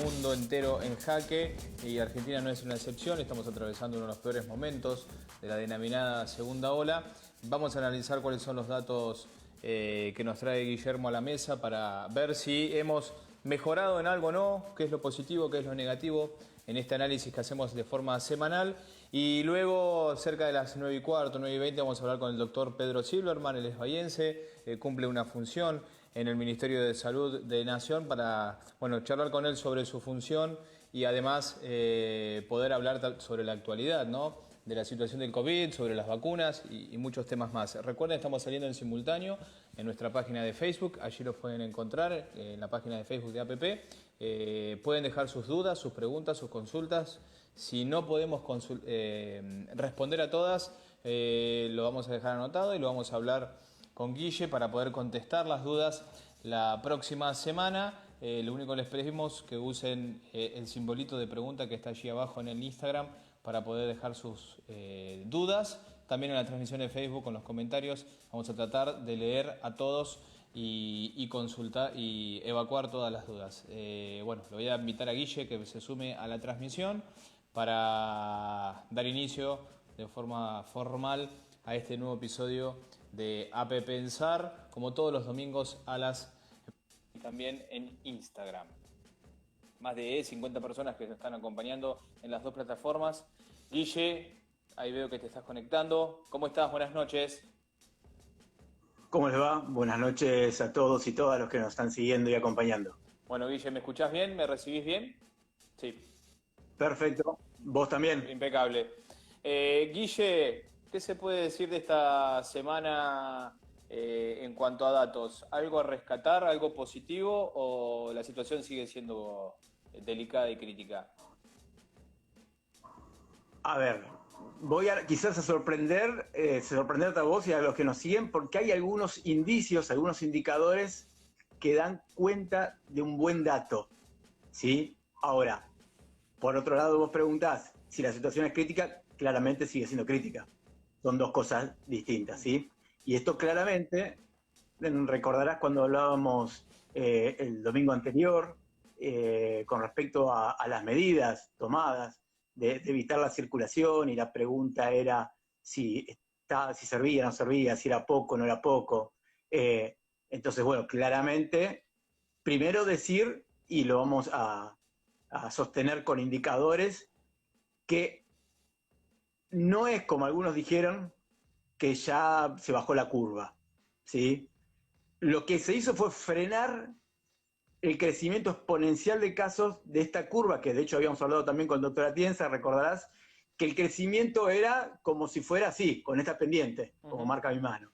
Mundo entero en jaque y Argentina no es una excepción. Estamos atravesando uno de los peores momentos de la denominada segunda ola. Vamos a analizar cuáles son los datos que nos trae Guillermo a la mesa para ver si hemos mejorado en algo o no, qué es lo positivo, qué es lo negativo en este análisis que hacemos de forma semanal. Y luego, cerca de las 9:15, 9:20, vamos a hablar con el doctor Pedro Silverman, él es bahiense, cumple una función en el Ministerio de Salud de Nación para, charlar con él sobre su función y además poder hablar sobre la actualidad, ¿no?, de la situación del COVID, sobre las vacunas y muchos temas más. Recuerden, estamos saliendo en simultáneo en nuestra página de Facebook, allí los pueden encontrar en la página de Facebook de APP. Pueden dejar sus dudas, sus preguntas, sus consultas. Si no podemos responder a todas, lo vamos a dejar anotado y lo vamos a hablar con Guille para poder contestar las dudas la próxima semana. Lo único que les pedimos que usen el simbolito de pregunta que está allí abajo en el Instagram para poder dejar sus dudas. También en la transmisión de Facebook con los comentarios vamos a tratar de leer a todos y consultar y evacuar todas las dudas. Le voy a invitar a Guille que se sume a la transmisión para dar inicio de forma formal a este nuevo episodio de AP Pensar, como todos los domingos a las... también en Instagram. Más de 50 personas que nos están acompañando en las dos plataformas. Guille, ahí veo que te estás conectando. ¿Cómo estás? Buenas noches. ¿Cómo les va? Buenas noches a todos y todas los que nos están siguiendo y acompañando. Bueno, Guille, ¿me escuchás bien? ¿Me recibís bien? Sí. Perfecto. ¿Vos también? Impecable. Guille, ¿qué se puede decir de esta semana en cuanto a datos? ¿Algo a rescatar, algo positivo o la situación sigue siendo delicada y crítica? A ver, voy a quizás a sorprenderte a vos y a los que nos siguen, porque hay algunos indicios, algunos indicadores que dan cuenta de un buen dato, ¿sí? Ahora, por otro lado, vos preguntás si la situación es crítica, claramente sigue siendo crítica. Son dos cosas distintas, ¿sí? Y esto claramente, recordarás cuando hablábamos el domingo anterior con respecto a las medidas tomadas de evitar la circulación, y la pregunta era si servía o no servía, si era poco o no era poco. Entonces, claramente, primero decir, y lo vamos a sostener con indicadores, que no es como algunos dijeron, que ya se bajó la curva, ¿sí? Lo que se hizo fue frenar el crecimiento exponencial de casos de esta curva, que de hecho habíamos hablado también con el doctor Atienza, recordarás que el crecimiento era como si fuera así, con esta pendiente, como marca mi mano.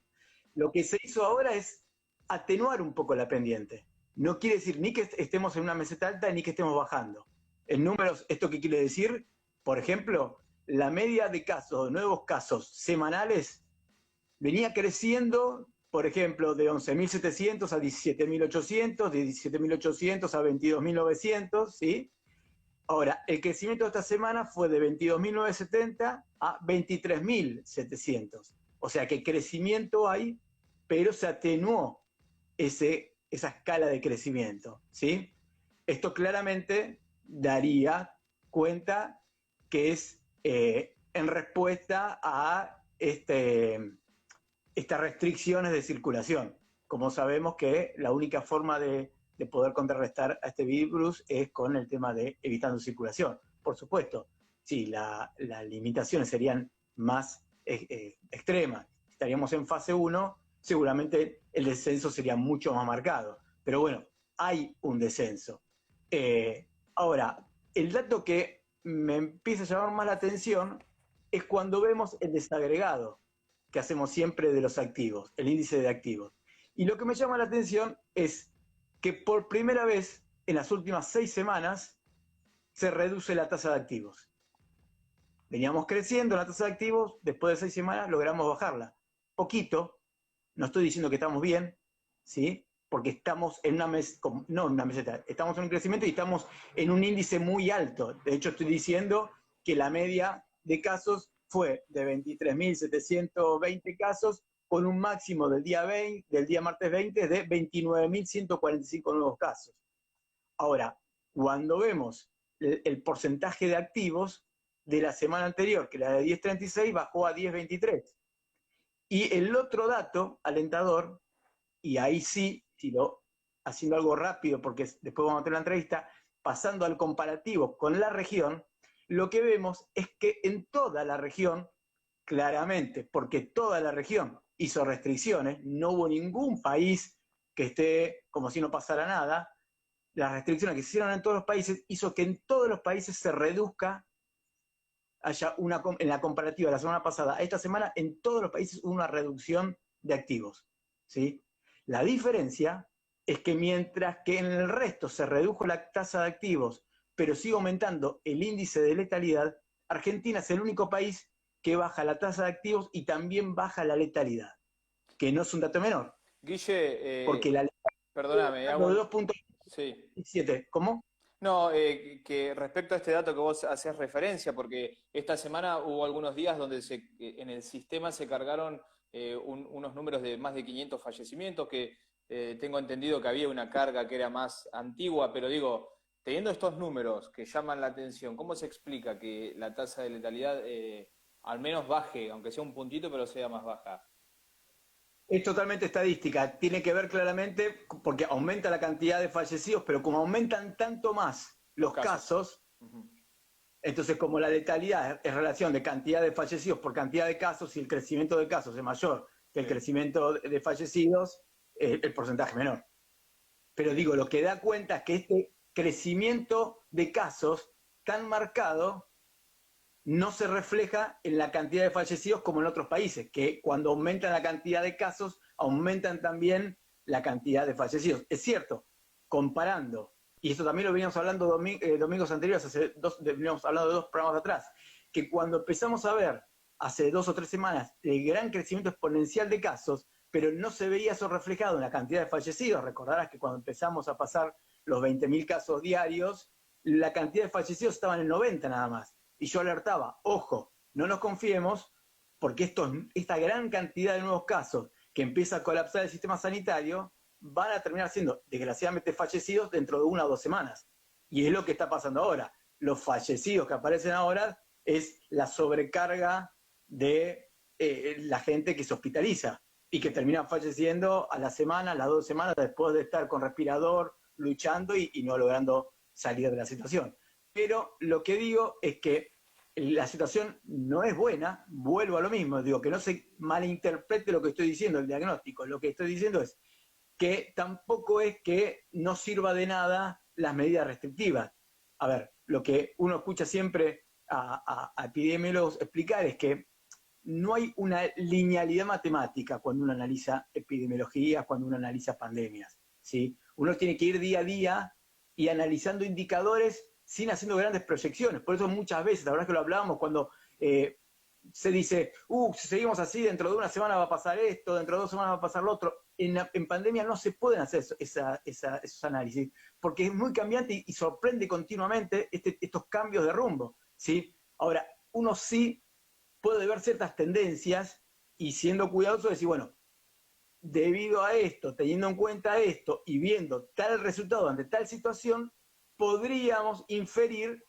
Lo que se hizo ahora es atenuar un poco la pendiente. No quiere decir ni que estemos en una meseta alta ni que estemos bajando. En números, ¿esto qué quiere decir? Por ejemplo, la media de casos, nuevos casos semanales, venía creciendo, por ejemplo, de 11.700 a 17.800, de 17.800 a 22.900, ¿sí? Ahora, el crecimiento de esta semana fue de 22.970 a 23.700. O sea que crecimiento hay, pero se atenuó esa escala de crecimiento, ¿sí? Esto claramente daría cuenta que es en respuesta a estas restricciones de circulación. Como sabemos que la única forma de poder contrarrestar a este virus es con el tema de evitando circulación. Por supuesto, sí, las limitaciones serían más extremas. Estaríamos en fase 1, seguramente el descenso sería mucho más marcado. Pero bueno, hay un descenso. Ahora, el dato que me empieza a llamar más la atención es cuando vemos el desagregado que hacemos siempre de los activos, el índice de activos. Y lo que me llama la atención es que por primera vez en las últimas 6 semanas se reduce la tasa de activos. Veníamos creciendo la tasa de activos, después de 6 semanas logramos bajarla. Poquito, no estoy diciendo que estamos bien, ¿sí? Porque estamos en una meseta, no en una meseta, estamos en un crecimiento y estamos en un índice muy alto. De hecho, estoy diciendo que la media de casos fue de 23.720 casos, con un máximo del día martes 20, de 29.145 nuevos casos. Ahora, cuando vemos el porcentaje de activos de la semana anterior, que era de 10.36, bajó a 10.23. Y el otro dato alentador, y ahí sí, haciendo algo rápido, porque después vamos a tener la entrevista, pasando al comparativo con la región, lo que vemos es que en toda la región, claramente, porque toda la región hizo restricciones, no hubo ningún país que esté como si no pasara nada. Las restricciones que se hicieron en todos los países hizo que en todos los países se reduzca, en la comparativa de la semana pasada a esta semana, en todos los países hubo una reducción de activos, ¿sí? La diferencia es que mientras que en el resto se redujo la tasa de activos, pero sigue aumentando el índice de letalidad, Argentina es el único país que baja la tasa de activos y también baja la letalidad, que no es un dato menor. Guille, porque la perdóname, letalidad de 2.7, sí. ¿cómo? No, que respecto a este dato que vos haces referencia, porque esta semana hubo algunos días donde en el sistema se cargaron unos números de más de 500 fallecimientos, que tengo entendido que había una carga que era más antigua, pero digo, teniendo estos números que llaman la atención, ¿cómo se explica que la tasa de letalidad al menos baje, aunque sea un puntito, pero sea más baja? Es totalmente estadística, tiene que ver claramente porque aumenta la cantidad de fallecidos, pero como aumentan tanto más los casos, entonces como la letalidad es relación de cantidad de fallecidos por cantidad de casos, y el crecimiento de casos es mayor que el crecimiento de fallecidos, el porcentaje es menor. Pero digo, lo que da cuenta es que este crecimiento de casos tan marcado no se refleja en la cantidad de fallecidos como en otros países, que cuando aumentan la cantidad de casos, aumentan también la cantidad de fallecidos. Es cierto, comparando, y esto también lo veníamos hablando domingos anteriores, veníamos hablando de 2 programas atrás, que cuando empezamos a ver hace 2 o 3 semanas el gran crecimiento exponencial de casos, pero no se veía eso reflejado en la cantidad de fallecidos. Recordarás que cuando empezamos a pasar los 20.000 casos diarios, la cantidad de fallecidos estaba en el 90 nada más. Y yo alertaba, ojo, no nos confiemos, porque esta gran cantidad de nuevos casos que empieza a colapsar el sistema sanitario van a terminar siendo, desgraciadamente, fallecidos dentro de 1 o 2 semanas. Y es lo que está pasando ahora. Los fallecidos que aparecen ahora es la sobrecarga de la gente que se hospitaliza y que termina falleciendo a la semana, a las 2 semanas, después de estar con respirador, luchando y no logrando salir de la situación. Pero lo que digo es que la situación no es buena, vuelvo a lo mismo, digo que no se malinterprete lo que estoy diciendo, el diagnóstico. Lo que estoy diciendo es que tampoco es que no sirva de nada las medidas restrictivas. A ver, lo que uno escucha siempre a epidemiólogos explicar es que no hay una linealidad matemática cuando uno analiza epidemiología, cuando uno analiza pandemias, ¿sí? Uno tiene que ir día a día y analizando indicadores sin haciendo grandes proyecciones. Por eso muchas veces, la verdad es que lo hablábamos cuando se dice, si seguimos así, dentro de 1 semana va a pasar esto, dentro de 2 semanas va a pasar lo otro. En pandemia no se pueden hacer esos análisis, porque es muy cambiante y sorprende continuamente estos cambios de rumbo, ¿sí? Ahora, uno sí puede ver ciertas tendencias y siendo cuidadoso decir, bueno, debido a esto, teniendo en cuenta esto y viendo tal resultado ante tal situación, podríamos inferir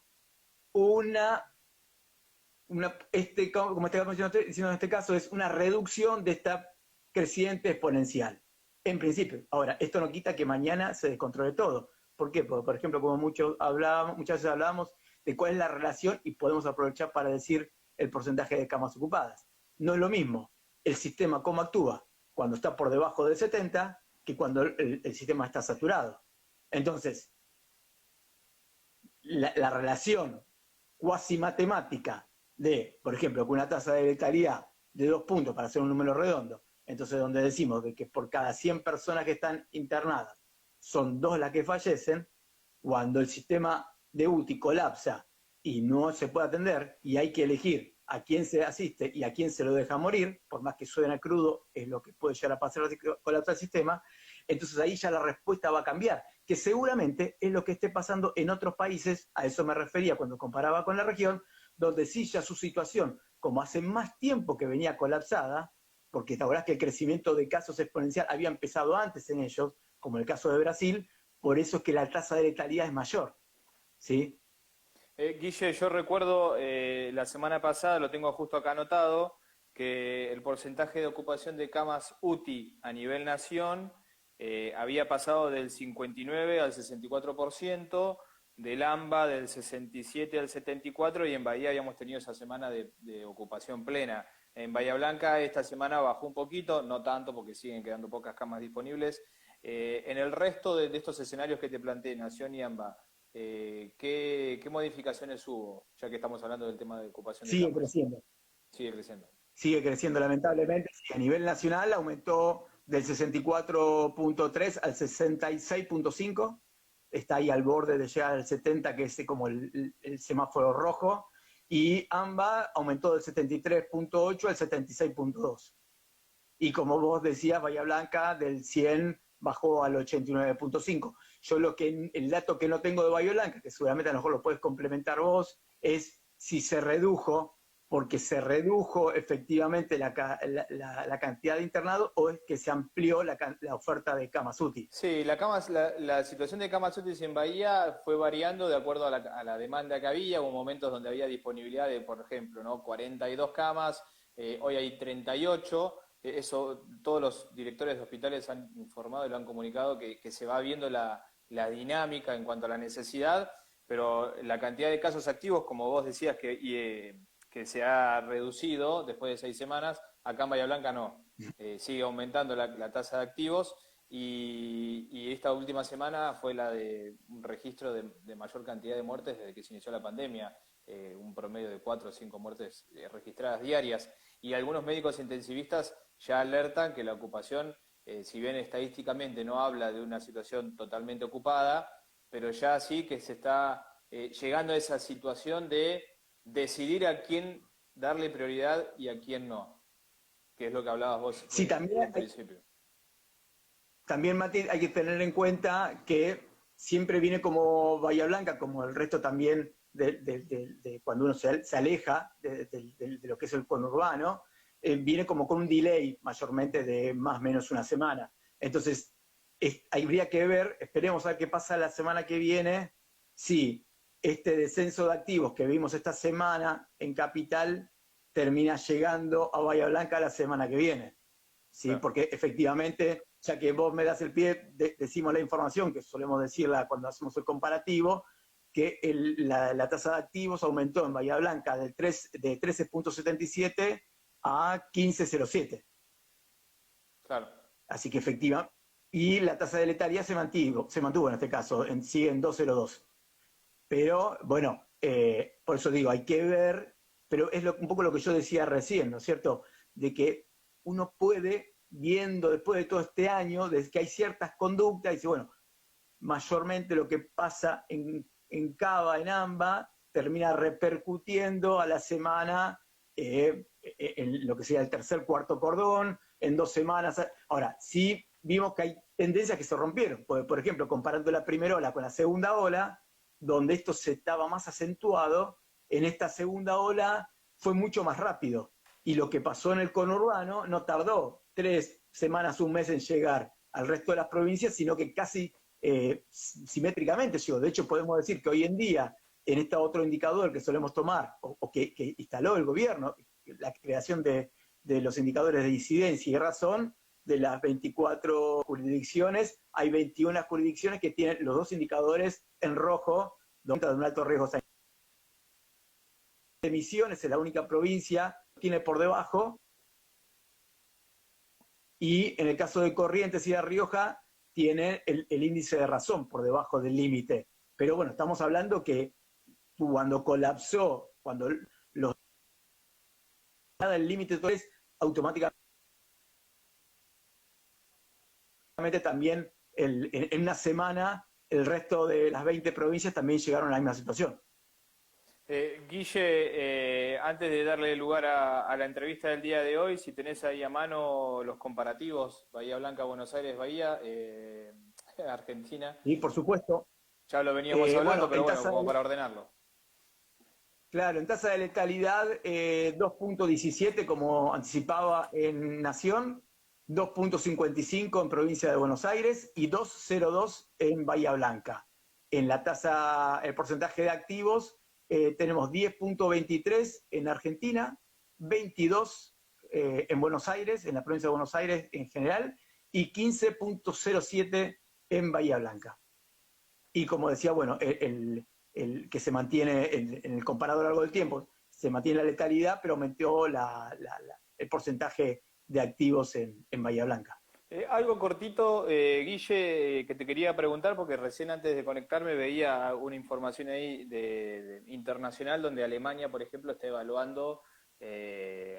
como estamos diciendo en este caso, es una reducción de esta creciente exponencial. En principio. Ahora, esto no quita que mañana se descontrole todo. ¿Por qué? Porque, por ejemplo, como muchas veces hablábamos de cuál es la relación y podemos aprovechar para decir el porcentaje de camas ocupadas. No es lo mismo el sistema cómo actúa cuando está por debajo del 70 que cuando el sistema está saturado. Entonces, la relación cuasi matemática de, por ejemplo, con una tasa de letalidad de 2 puntos, para hacer un número redondo, entonces donde decimos de que por cada 100 personas que están internadas son 2 las que fallecen, cuando el sistema de UTI colapsa y no se puede atender y hay que elegir a quién se asiste y a quién se lo deja morir, por más que suene crudo, es lo que puede llegar a pasar si colapsa el sistema, entonces ahí ya la respuesta va a cambiar, que seguramente es lo que esté pasando en otros países, a eso me refería cuando comparaba con la región, donde sí ya su situación, como hace más tiempo que venía colapsada, porque la verdad es que el crecimiento de casos exponencial había empezado antes en ellos, como en el caso de Brasil, por eso es que la tasa de letalidad es mayor, ¿sí? Guille, yo recuerdo la semana pasada, lo tengo justo acá anotado, que el porcentaje de ocupación de camas UTI a nivel nación había pasado del 59 al 64%, del AMBA del 67 al 74%, y en Bahía habíamos tenido esa semana de ocupación plena. En Bahía Blanca esta semana bajó un poquito, no tanto porque siguen quedando pocas camas disponibles. En el resto de estos escenarios que te planteé, Nación y AMBA, ¿qué modificaciones hubo? Ya que estamos hablando del tema de ocupación de Sigue camas. creciendo. Sigue creciendo. Sigue creciendo lamentablemente. Sí, a nivel nacional aumentó del 64.3 al 66.5. Está ahí al borde de llegar al 70, que es como el semáforo rojo. Y AMBA aumentó del 73.8 al 76.2. Y como vos decías, Bahía Blanca del 100 bajó al 89.5. Yo el dato que no tengo de Bahía Blanca, que seguramente a lo mejor lo puedes complementar vos, es si se redujo, porque se redujo efectivamente la cantidad de internados, o es que se amplió la oferta de camas UTI. Sí, la situación de camas UTI en Bahía fue variando de acuerdo a la demanda que había. Hubo momentos donde había disponibilidad de, por ejemplo, ¿no? 42 camas, hoy hay 38. Eso todos los directores de hospitales han informado y lo han comunicado, que se va viendo la dinámica en cuanto a la necesidad, pero la cantidad de casos activos, como vos decías, que se ha reducido después de 6 semanas, acá en Bahía Blanca no. Sigue aumentando la tasa de activos. Y esta última semana fue la de un registro de mayor cantidad de muertes desde que se inició la pandemia, un promedio de 4 o 5 muertes registradas diarias. Y algunos médicos intensivistas ya alertan que la ocupación, si bien estadísticamente no habla de una situación totalmente ocupada, pero ya sí que se está llegando a esa situación de decidir a quién darle prioridad y a quién no, que es lo que hablabas vos Sí, en un principio. también, Mati, hay que tener en cuenta que siempre viene como Bahía Blanca, como el resto también de cuando uno se aleja de lo que es el conurbano, viene como con un delay mayormente de más o menos una semana. Entonces, habría que ver, esperemos a ver qué pasa la semana que viene, si este descenso de activos que vimos esta semana en Capital termina llegando a Bahía Blanca la semana que viene. ¿Sí? Claro. Porque efectivamente, ya que vos me das el pie, decimos la información, que solemos decirla cuando hacemos el comparativo, que la tasa de activos aumentó en Bahía Blanca de 13.77 a 15.07. Claro. Así que efectivamente, y la tasa de letalidad se mantuvo en este caso, sigue en 2.02. Pero bueno, por eso digo, hay que ver, pero es un poco lo que yo decía recién, ¿no es cierto? De que uno puede, viendo después de todo este año, de que hay ciertas conductas, y dice, bueno, mayormente lo que pasa en Cava, en AMBA, termina repercutiendo a la semana en lo que sería el tercer, cuarto cordón, en 2 semanas. Ahora, sí vimos que hay tendencias que se rompieron. Por ejemplo, comparando la primera ola con la segunda ola, donde esto se estaba más acentuado, en esta segunda ola fue mucho más rápido. Y lo que pasó en el conurbano no tardó 3 semanas, un mes en llegar al resto de las provincias, sino que casi simétricamente llegó. De hecho, podemos decir que hoy en día, en este otro indicador que solemos tomar, o que instaló el gobierno, la creación de los indicadores de incidencia y razón, de las 24 jurisdicciones, hay 21 jurisdicciones que tienen los 2 indicadores en rojo, donde de un alto riesgo sanitario. Misiones es la única provincia que tiene por debajo y en el caso de Corrientes y La Rioja tiene el índice de razón por debajo del límite. Pero bueno, estamos hablando que cuando colapsó, cuando los el límite automáticamente también en una semana el resto de las 20 provincias también llegaron a la misma situación. Guille, antes de darle lugar a la entrevista del día de hoy, si tenés ahí a mano los comparativos, Bahía Blanca, Buenos Aires, Bahía, Argentina, Y por supuesto, ya lo veníamos hablando, bueno, pero bueno, como para ordenarlo. claro, en tasa de letalidad 2.17 como anticipaba en Nación, 2.55 en provincia de Buenos Aires y 2.02 en Bahía Blanca. En la tasa, el porcentaje de activos, tenemos 10.23 en Argentina, 22 en Buenos Aires, en la provincia de Buenos Aires en general, y 15.07 en Bahía Blanca. Y como decía, bueno, el que se mantiene en el comparador a lo largo del tiempo, se mantiene la letalidad, pero aumentó el porcentaje de activos en Bahía Blanca. Algo cortito, Guille, que te quería preguntar, porque recién antes de conectarme veía una información ahí de internacional donde Alemania, por ejemplo, está evaluando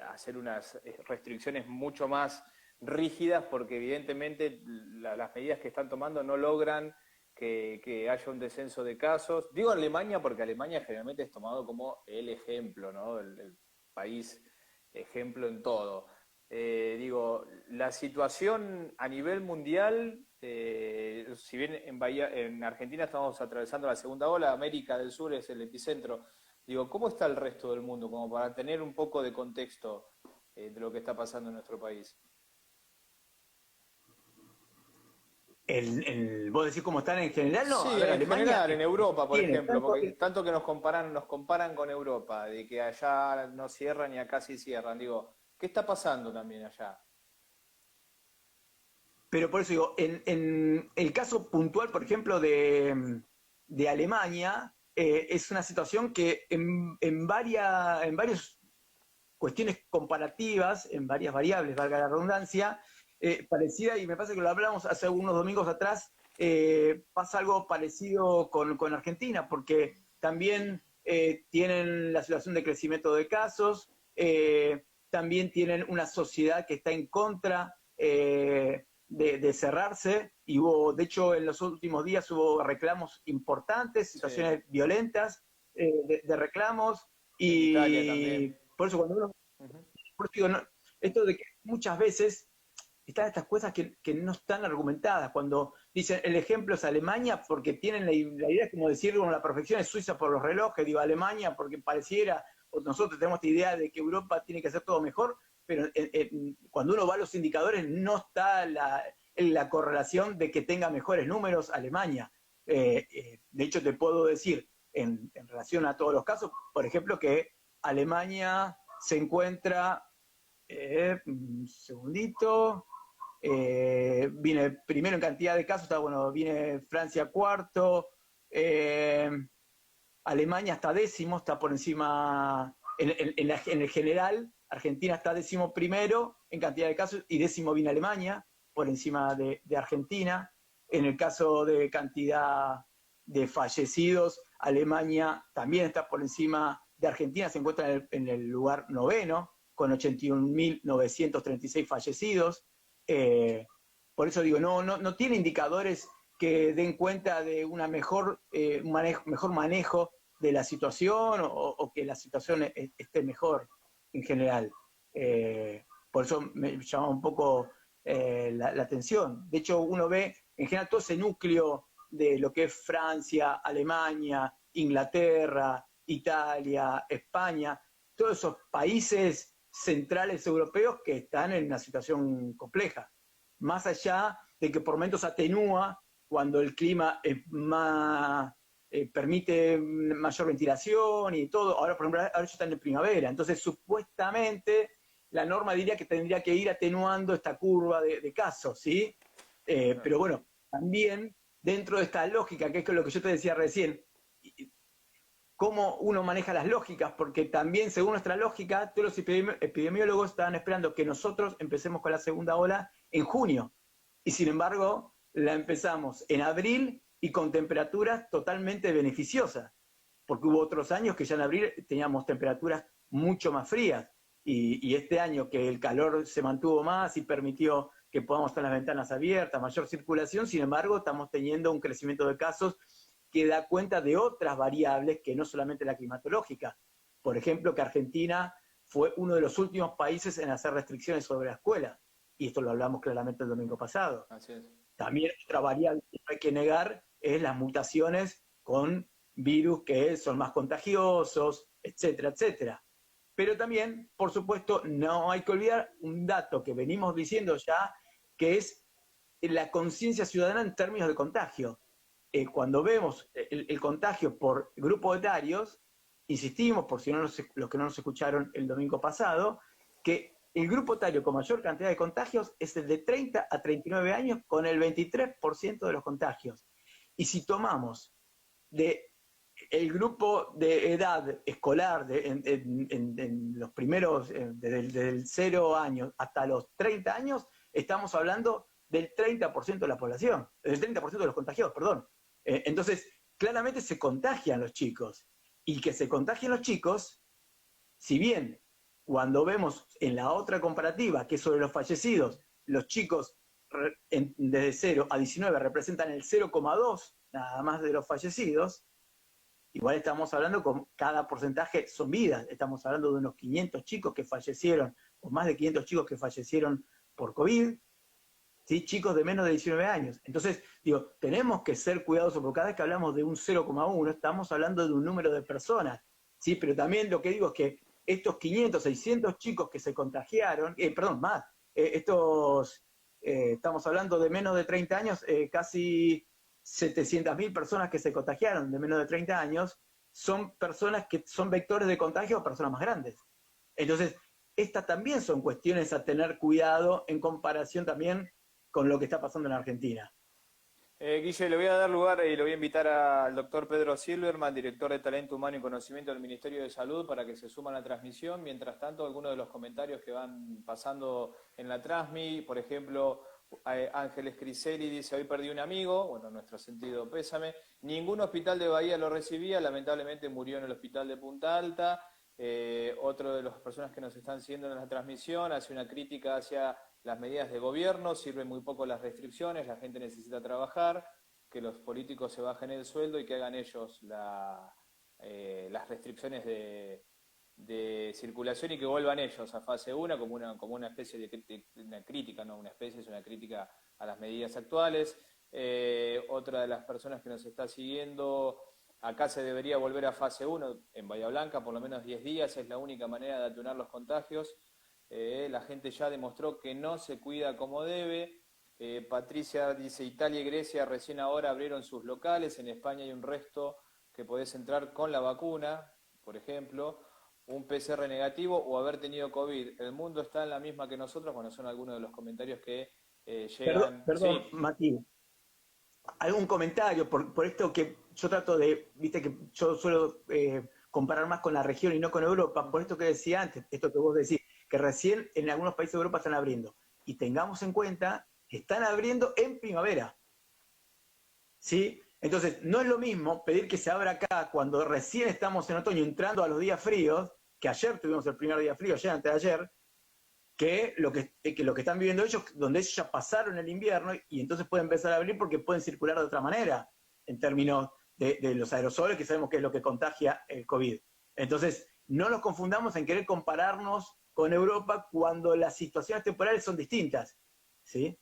hacer unas restricciones mucho más rígidas, porque evidentemente las medidas que están tomando no logran que haya un descenso de casos. Digo Alemania porque Alemania generalmente es tomado como el ejemplo, ¿no? El país ejemplo en todo. Digo, la situación a nivel mundial, si bien en Argentina estamos atravesando la segunda ola, América del Sur es el epicentro, digo, ¿cómo está el resto del mundo? Como para tener un poco de contexto de lo que está pasando en nuestro país. ¿Vos decís cómo están en general? No, a Sí, ver, en Alemania general, en Europa, por tiene ejemplo, tanto, porque tanto que nos comparan con Europa, de que allá no cierran y acá sí cierran. Digo, ¿qué está pasando también allá? pero por eso digo, en el caso puntual, por ejemplo, de Alemania, es una situación que en varias cuestiones comparativas, en varias variables, valga la redundancia, parecida, y me parece que lo hablamos hace unos domingos atrás, pasa algo parecido con Argentina, porque también tienen la situación de crecimiento de casos, también tienen una sociedad que está en contra de cerrarse, y hubo, de hecho, en los últimos días hubo reclamos importantes, Sí, situaciones violentas de reclamos, en Italia y también. por eso cuando uno, Ujú. por eso digo, esto de que muchas veces están estas cosas que no están argumentadas. Cuando dicen el ejemplo es Alemania, porque tienen la idea, es como decir, bueno, la perfección es Suiza por los relojes, digo Alemania porque pareciera, o nosotros tenemos esta idea de que Europa tiene que hacer todo mejor, pero cuando uno va a los indicadores no está la correlación de que tenga mejores números Alemania. De hecho, te puedo decir, en relación a todos los casos, por ejemplo, que Alemania se encuentra, un segundito, viene primero en cantidad de casos, está bueno, viene Francia cuarto, eh, Alemania está décimo, está por encima, en el general, Argentina está décimo primero en cantidad de casos y décimo viene Alemania, por encima de Argentina. En el caso de cantidad de fallecidos, Alemania también está por encima de Argentina, se encuentra en el lugar noveno, con 81.936 fallecidos. Eh, por eso digo, no tiene indicadores que den cuenta de una mejor manejo de la situación o que la situación esté mejor en general. Por eso me llama un poco la atención. De hecho, uno ve en general todo ese núcleo de lo que es Francia, Alemania, Inglaterra, Italia, España, todos esos países centrales europeos que están en una situación compleja. Más allá de que por momentos atenúa cuando el clima es más, permite mayor ventilación y todo. Ahora, por ejemplo, ahora ya están en primavera, entonces supuestamente la norma diría que tendría que ir atenuando esta curva de casos, ¿sí? Claro. Pero bueno, también dentro de esta lógica, que es lo que yo te decía recién, cómo uno maneja las lógicas, porque también según nuestra lógica, todos los epidemiólogos estaban esperando que nosotros empecemos con la segunda ola en junio. Y sin embargo, la empezamos en abril y con temperaturas totalmente beneficiosas, porque hubo otros años que ya en abril teníamos temperaturas mucho más frías. Y este año que el calor se mantuvo más y permitió que podamos tener las ventanas abiertas, mayor circulación, sin embargo, estamos teniendo un crecimiento de casos que da cuenta de otras variables que no solamente la climatológica. Por ejemplo, que Argentina fue uno de los últimos países en hacer restricciones sobre la escuela. Y esto lo hablamos claramente el domingo pasado. Así es. También otra variable que no hay que negar es las mutaciones con virus que son más contagiosos, etcétera, etcétera. Pero también, por supuesto, no hay que olvidar un dato que venimos diciendo ya, que es la conciencia ciudadana en términos de contagio. Cuando vemos el contagio por grupos etarios, insistimos, por si no los que no nos escucharon el domingo pasado, que el grupo etario con mayor cantidad de contagios es el de 30 a 39 años, con el 23% de los contagios. Y si tomamos el grupo de edad escolar en los primeros, desde el 0 años hasta los 30 años, estamos hablando del 30% de la población, del 30% de los contagiados, perdón. Entonces, claramente se contagian los chicos. Y que se contagien los chicos, si bien cuando vemos en la otra comparativa, que es sobre los fallecidos, los chicos desde 0 a 19 representan el 0,2 nada más de los fallecidos, igual estamos hablando con cada porcentaje son vidas, estamos hablando de unos 500 chicos que fallecieron, o más de 500 chicos que fallecieron por COVID, ¿sí? Chicos de menos de 19 años. Entonces, digo, tenemos que ser cuidadosos, porque cada vez que hablamos de un 0,1, estamos hablando de un número de personas, ¿sí? Pero también lo que digo es que estos 500, 600 chicos que se contagiaron, perdón, más, estamos hablando de menos de 30 años, casi 700.000 personas que se contagiaron de menos de 30 años, son personas que son vectores de contagio a personas más grandes. Entonces, estas también son cuestiones a tener cuidado en comparación también con lo que está pasando en Argentina. Guille, le voy a dar lugar y le voy a invitar al doctor Pedro Silverman, director de Talento Humano y Conocimiento del Ministerio de Salud, para que se suma a la transmisión. Mientras tanto, algunos de los comentarios que van pasando en la transmi, por ejemplo, Ángeles Criseli dice: hoy perdí un amigo, bueno, en nuestro sentido pésame, ningún hospital de Bahía lo recibía, lamentablemente murió en el hospital de Punta Alta. Otro de las personas que nos están siguiendo en la transmisión hace una crítica hacia las medidas de gobierno, sirven muy poco las restricciones, la gente necesita trabajar, que los políticos se bajen el sueldo y que hagan ellos las restricciones de circulación y que vuelvan ellos a fase 1 como una especie de una crítica, no una especie, es una crítica a las medidas actuales. Otra de las personas que nos está siguiendo: acá se debería volver a fase 1 en Bahía Blanca, por lo menos 10 días, es la única manera de atenuar los contagios. La gente ya demostró que no se cuida como debe. Patricia dice: Italia y Grecia recién ahora abrieron sus locales, en España hay un resto que podés entrar con la vacuna, por ejemplo, un PCR negativo o haber tenido COVID. El mundo está en la misma que nosotros. Bueno, son algunos de los comentarios que llegan. Perdón, Sí. Mati, algún comentario por esto que yo trato de, viste que yo suelo comparar más con la región y no con Europa, por esto que decía antes, esto que vos decís, que recién en algunos países de Europa están abriendo. Y tengamos en cuenta que están abriendo en primavera. ¿Sí? Entonces, no es lo mismo pedir que se abra acá cuando recién estamos en otoño entrando a los días fríos, que ayer tuvimos el primer día frío, ayer, antes de ayer, que lo que están viviendo ellos, donde ellos ya pasaron el invierno y entonces pueden empezar a abrir porque pueden circular de otra manera en términos de los aerosoles, que sabemos que es lo que contagia el COVID. Entonces, no nos confundamos en querer compararnos con Europa cuando las situaciones temporales son distintas. ¿Sí?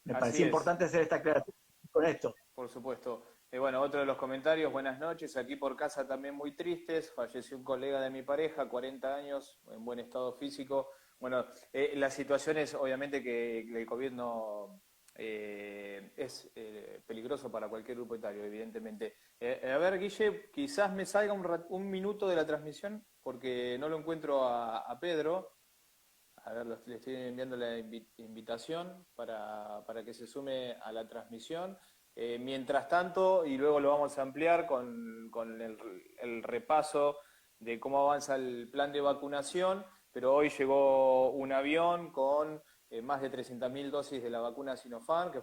Me parecía importante hacer esta aclaración con esto. Por supuesto. Bueno, otro de los comentarios: buenas noches, aquí por casa también muy tristes, falleció un colega de mi pareja, 40 años, en buen estado físico. Bueno, la situación es obviamente que el COVID no es peligroso para cualquier grupo etario, evidentemente. A ver, Guille, quizás me salga un minuto de la transmisión, porque no lo encuentro a Pedro. A ver, le estoy enviando la invitación para que se sume a la transmisión. Mientras tanto, y luego lo vamos a ampliar con el repaso de cómo avanza el plan de vacunación, pero hoy llegó un avión con más de 300.000 dosis de la vacuna Sinopharm que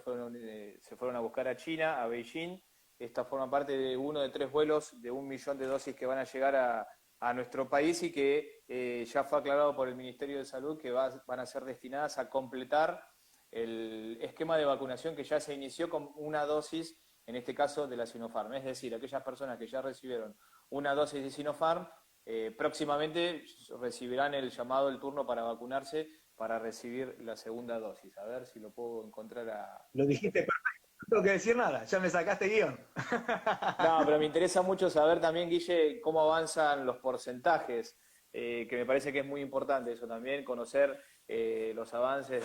se fueron a buscar a China, a Beijing. Esta forma parte de uno de 3 vuelos de 1 millón de dosis que van a llegar a nuestro país y que ya fue aclarado por el Ministerio de Salud que van a ser destinadas a completar el esquema de vacunación que ya se inició con una dosis, en este caso de la Sinopharm. Es decir, aquellas personas que ya recibieron una dosis de Sinopharm, próximamente recibirán el llamado, el turno para vacunarse, para recibir la segunda dosis. A ver si lo puedo encontrar Lo dijiste perfecto, no tengo que decir nada, ya me sacaste guión. No, pero me interesa mucho saber también, Guille, cómo avanzan los porcentajes, que me parece que es muy importante eso también, conocer los avances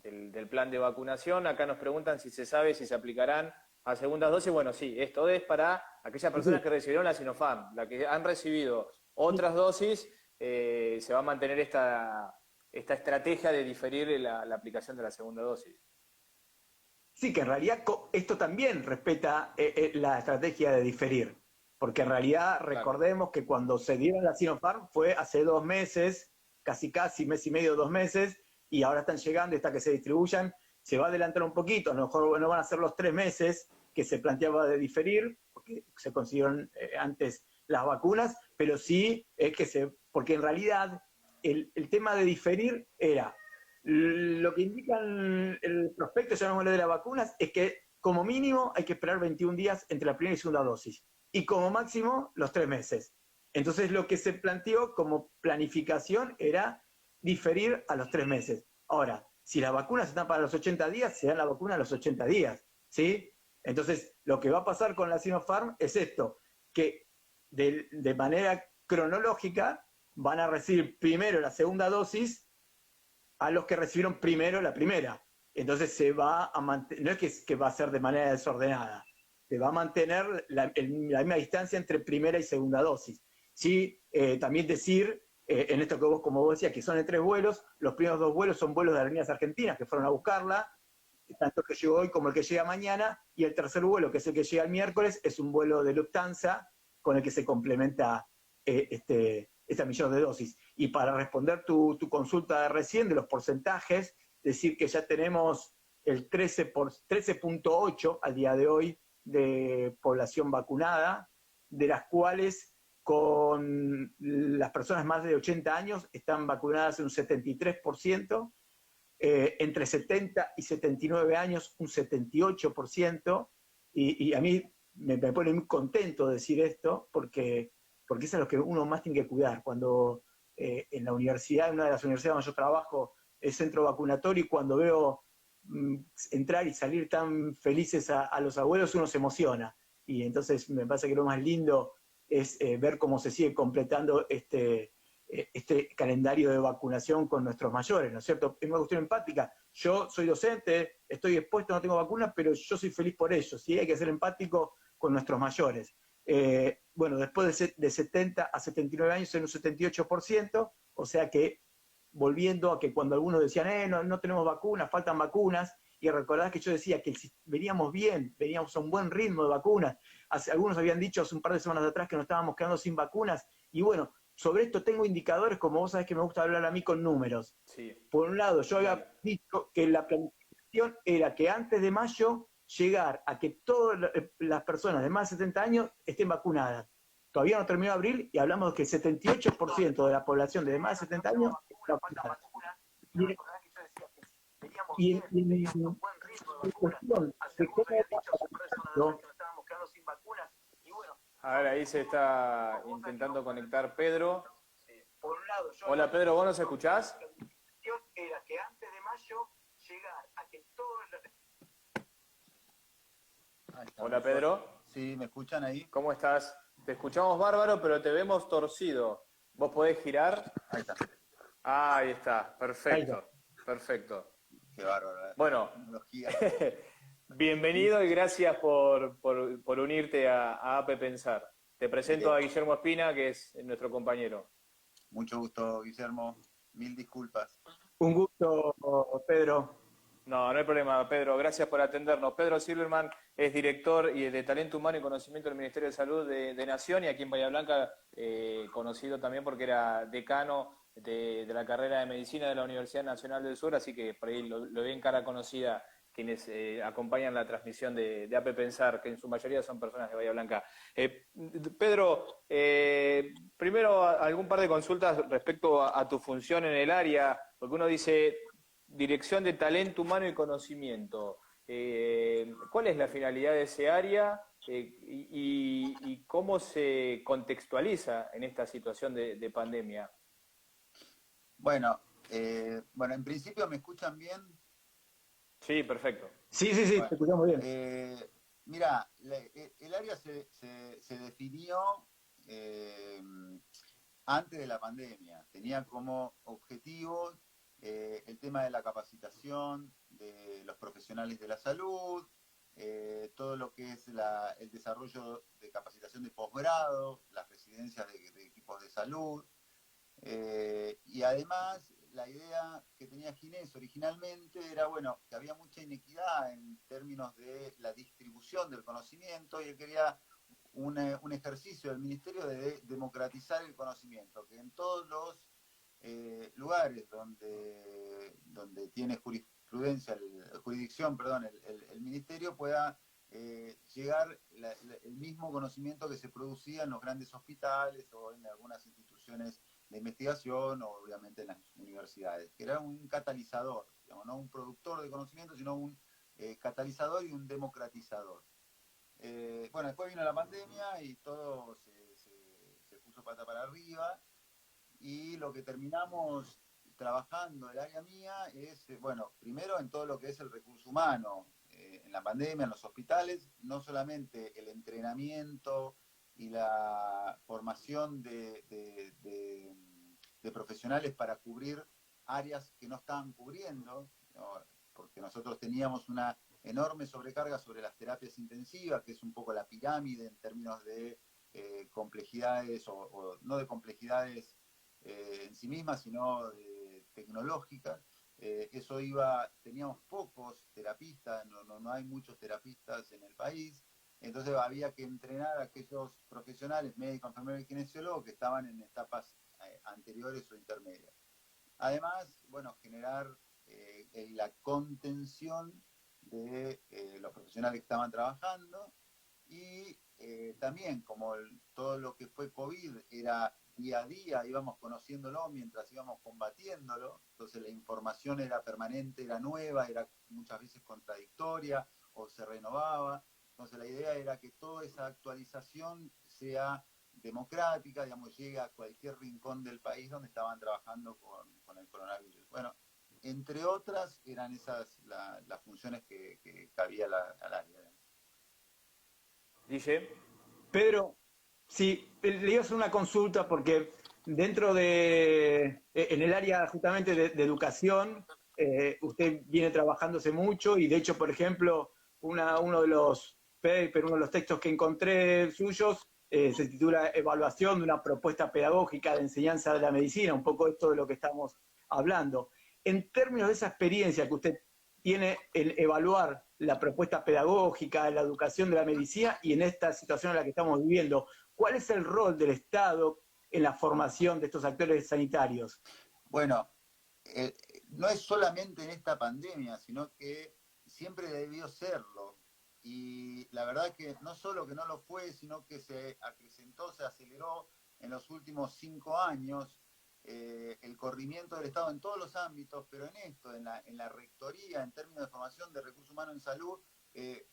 del plan de vacunación. Acá nos preguntan si se sabe si se aplicarán a segundas dosis. Bueno, sí, esto es para aquellas personas que recibieron la Sinopharm. La que han recibido otras dosis, se va a mantener esta estrategia de diferir la aplicación de la segunda dosis. Sí, que en realidad esto también respeta la estrategia de diferir, porque en realidad recordemos que cuando se dieron la Sinopharm fue hace 2 meses, casi mes y medio, 2 meses, y ahora están llegando, está que se distribuyan, se va a adelantar un poquito, a lo mejor no van a ser los 3 meses que se planteaba de diferir, porque se consiguieron antes las vacunas, pero sí es que porque en realidad el tema de diferir era lo que indican el prospecto, llamémoslo, de las vacunas, es que como mínimo hay que esperar 21 días entre la primera y segunda dosis. Y como máximo los 3 meses. Entonces lo que se planteó como planificación era diferir a los 3 meses. Ahora, si las vacunas están para los 80 días, se dan la vacuna a los 80 días. ¿Sí? Entonces, lo que va a pasar con la Sinopharm es esto, que de manera cronológica van a recibir primero la segunda dosis a los que recibieron primero la primera. Entonces se va a mantener, no es que va a ser de manera desordenada, se va a mantener la misma distancia entre primera y segunda dosis. Sí, también decir, en esto que como vos decías, que son en 3 vuelos, los primeros 2 vuelos son vuelos de Aerolíneas Argentinas que fueron a buscarla, tanto el que llegó hoy como el que llega mañana, y el tercer vuelo, que es el que llega el miércoles, es un vuelo de Lufthansa con el que se complementa esta millón de dosis. Y para responder tu consulta de recién de los porcentajes, decir que ya tenemos el 13.8 al día de hoy de población vacunada, de las cuales con las personas más de 80 años están vacunadas en un 73%, entre 70 y 79 años un 78%, y a mí me pone muy contento decir esto, porque eso es lo que uno más tiene que cuidar. Cuando en la universidad, en una de las universidades donde yo trabajo, el centro vacunatorio, y cuando veo entrar y salir tan felices a los abuelos, uno se emociona. Y entonces me parece que lo más lindo es ver cómo se sigue completando este calendario de vacunación con nuestros mayores, ¿no es cierto? Es una cuestión empática. Yo soy docente, estoy expuesto, no tengo vacunas, pero yo soy feliz por ello. ¿Sí? Hay que ser empático con nuestros mayores. Bueno, después de 70 a 79 años en un 78%, o sea que volviendo a que cuando algunos decían, no tenemos vacunas, faltan vacunas, y recordás que yo decía que veníamos bien, veníamos a un buen ritmo de vacunas. Algunos habían dicho hace un par de semanas atrás que nos estábamos quedando sin vacunas, y bueno, sobre esto tengo indicadores, como vos sabés que me gusta hablar a mí con números. Sí. Por un lado, yo había dicho que la planificación era que antes de mayo llegar a que todas las personas de más de 70 años estén vacunadas. Todavía no terminó abril y hablamos de que el 78% de la población de más de 70 años está vacunada. Y en cuestión de cómo a ver, ahí se está intentando conectar Pedro. Hola Pedro, ¿vos nos escuchás? Era que antes de mayo llegar a que todo. Hola Pedro. Sí, ¿me escuchan ahí? ¿Cómo estás? Te escuchamos bárbaro, pero te vemos torcido. ¿Vos podés girar? Ahí está. Ah, ahí está, perfecto, perfecto. Qué bárbaro. Bueno, bienvenido y gracias por unirte a AP Pensar. Te presento a Guillermo Espina, que es nuestro compañero. Mucho gusto, Guillermo. Mil disculpas. Un gusto, Pedro. No hay problema, Pedro. Gracias por atendernos. Pedro Silverman es director de Talento Humano y Conocimiento del Ministerio de Salud de Nación, y aquí en Bahía Blanca conocido también porque era decano de la carrera de medicina de la Universidad Nacional del Sur, así que por ahí lo ven cara conocida quienes acompañan la transmisión de AP Pensar, que en su mayoría son personas de Bahía Blanca. Pedro, primero algún par de consultas respecto a tu función en el área, porque uno dice Dirección de Talento Humano y Conocimiento. ¿Cuál es la finalidad de ese área y cómo se contextualiza en esta situación de pandemia? Bueno, en principio me escuchan bien. Sí, perfecto. Sí, sí, sí, Bueno, te escuchamos bien. mira, el área se definió eh, antes de la pandemia. Tenía como objetivo el tema de la capacitación de los profesionales de la salud, todo lo que es el desarrollo de capacitación de posgrado, las residencias de equipos de salud. Y además, la idea que tenía Ginés originalmente era, bueno, que había mucha inequidad en términos de la distribución del conocimiento y él quería un ejercicio del ministerio de democratizar el conocimiento, que en todos los lugares donde tiene jurisdicción, perdón, el ministerio pueda llegar el mismo conocimiento que se producía en los grandes hospitales o en algunas instituciones de investigación o obviamente en las universidades, que era un catalizador, digamos, no un productor de conocimiento, sino un catalizador y un democratizador. Bueno, después vino la pandemia y todo se puso pata para arriba y lo que terminamos trabajando el área mía es, bueno, primero en todo lo que es el recurso humano, en la pandemia, en los hospitales, no solamente el entrenamiento y la formación de profesionales para cubrir áreas que no estaban cubriendo, ¿no? Porque nosotros teníamos una enorme sobrecarga sobre las terapias intensivas, que es un poco la pirámide en términos de complejidades, o no de complejidades en sí mismas, sino tecnológicas. Teníamos pocos terapistas, no hay muchos terapistas en el país, entonces había que entrenar a aquellos profesionales, médicos, enfermeros y kinesiólogos que estaban en etapas anteriores o intermedias. Además, bueno, generar la contención de los profesionales que estaban trabajando y también como todo lo que fue COVID era día a día, íbamos conociéndolo mientras íbamos combatiéndolo, entonces la información era permanente, era nueva, era muchas veces contradictoria o se renovaba, entonces la idea era que toda esa actualización sea democrática, digamos, llegue a cualquier rincón del país donde estaban trabajando con el coronavirus. Bueno, entre otras eran esas las funciones que cabía al área. Guille. Pedro, sí, le iba a hacer una consulta porque dentro en el área justamente de educación, usted viene trabajándose mucho y de hecho, por ejemplo, uno de los papers, uno de los textos que encontré suyos, se titula Evaluación de una propuesta pedagógica de enseñanza de la medicina, un poco esto de lo que estamos hablando. En términos de esa experiencia que usted tiene en evaluar la propuesta pedagógica, la educación de la medicina y en esta situación en la que estamos viviendo. ¿Cuál es el rol del Estado en la formación de estos actores sanitarios? Bueno, no es solamente en esta pandemia, sino que siempre debió serlo. Y la verdad que no solo que no lo fue, sino que se acrecentó, se aceleró en los últimos 5 años el corrimiento del Estado en todos los ámbitos, pero en esto, en la rectoría, en términos de formación de recursos humanos en salud,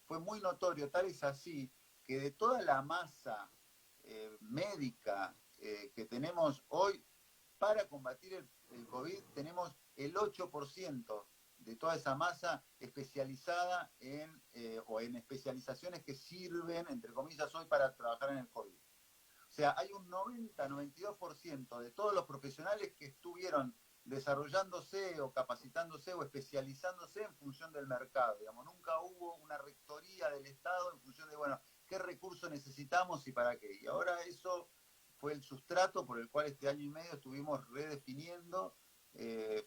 fue muy notorio, tal es así, que de toda la masa médica que tenemos hoy para combatir el COVID, tenemos el 8% de toda esa masa especializada o en especializaciones que sirven, entre comillas, hoy para trabajar en el COVID. O sea, hay un 90-92% de todos los profesionales que estuvieron desarrollándose o capacitándose o especializándose en función del mercado. Digamos, nunca hubo una rectoría del Estado en función de, bueno, qué recursos necesitamos y para qué. Y ahora eso fue el sustrato por el cual este año y medio estuvimos redefiniendo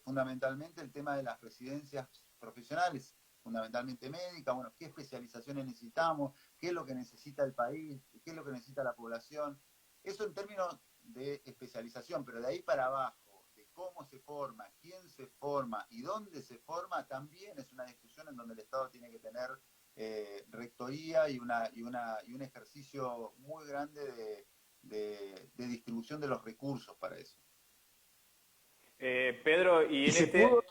fundamentalmente el tema de las residencias profesionales, fundamentalmente médicas, bueno, qué especializaciones necesitamos, qué es lo que necesita el país, qué es lo que necesita la población. Eso en términos de especialización, pero de ahí para abajo, de cómo se forma, quién se forma y dónde se forma, también es una discusión en donde el Estado tiene que tener rectoría y un ejercicio muy grande de distribución de los recursos para eso. Pedro, y Y en se pudo,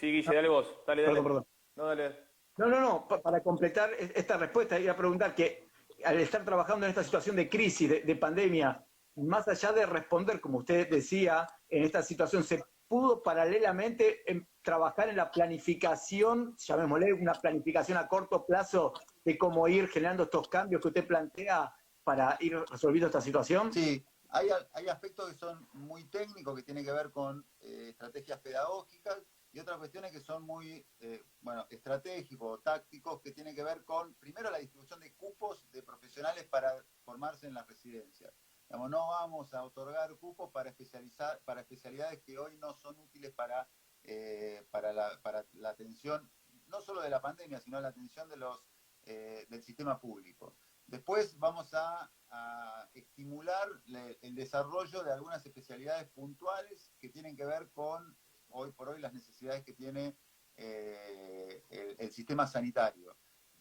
Sí, Guille, dale vos. Dale, perdón, dale. perdón. No, dale. No, para completar esta respuesta, iba a preguntar que al estar trabajando en esta situación de crisis, de pandemia, más allá de responder, como usted decía, en esta situación, ¿se pudo paralelamente trabajar en la planificación, llamémosle una planificación a corto plazo, de cómo ir generando estos cambios que usted plantea para ir resolviendo esta situación? Sí, hay aspectos que son muy técnicos, que tienen que ver con estrategias pedagógicas, y otras cuestiones que son muy, estratégicos, tácticos, que tienen que ver con, primero, la distribución de cupos de profesionales para formarse en las residencias. Digamos, no vamos a otorgar cupos para especialidades que hoy no son útiles para la atención, no solo de la pandemia, sino la atención del sistema público. Después vamos a estimular el desarrollo de algunas especialidades puntuales que tienen que ver con, hoy por hoy, las necesidades que tiene el sistema sanitario.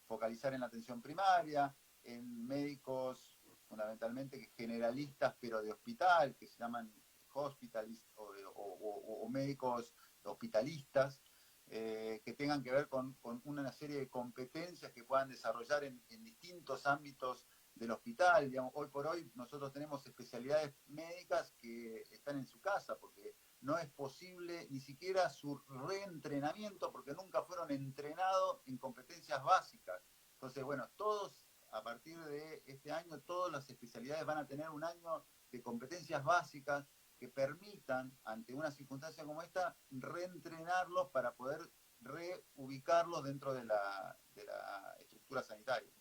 Focalizar en la atención primaria, en médicos fundamentalmente generalistas, pero de hospital, que se llaman hospitalistas o médicos hospitalistas, que tengan que ver con una serie de competencias que puedan desarrollar en distintos ámbitos del hospital. Digamos, hoy por hoy nosotros tenemos especialidades médicas que están en su casa porque no es posible ni siquiera su reentrenamiento porque nunca fueron entrenados en competencias básicas. Entonces, bueno, todos a partir de este año, todas las especialidades van a tener un año de competencias básicas que permitan, ante una circunstancia como esta, reentrenarlos para poder reubicarlos dentro de la estructura sanitaria.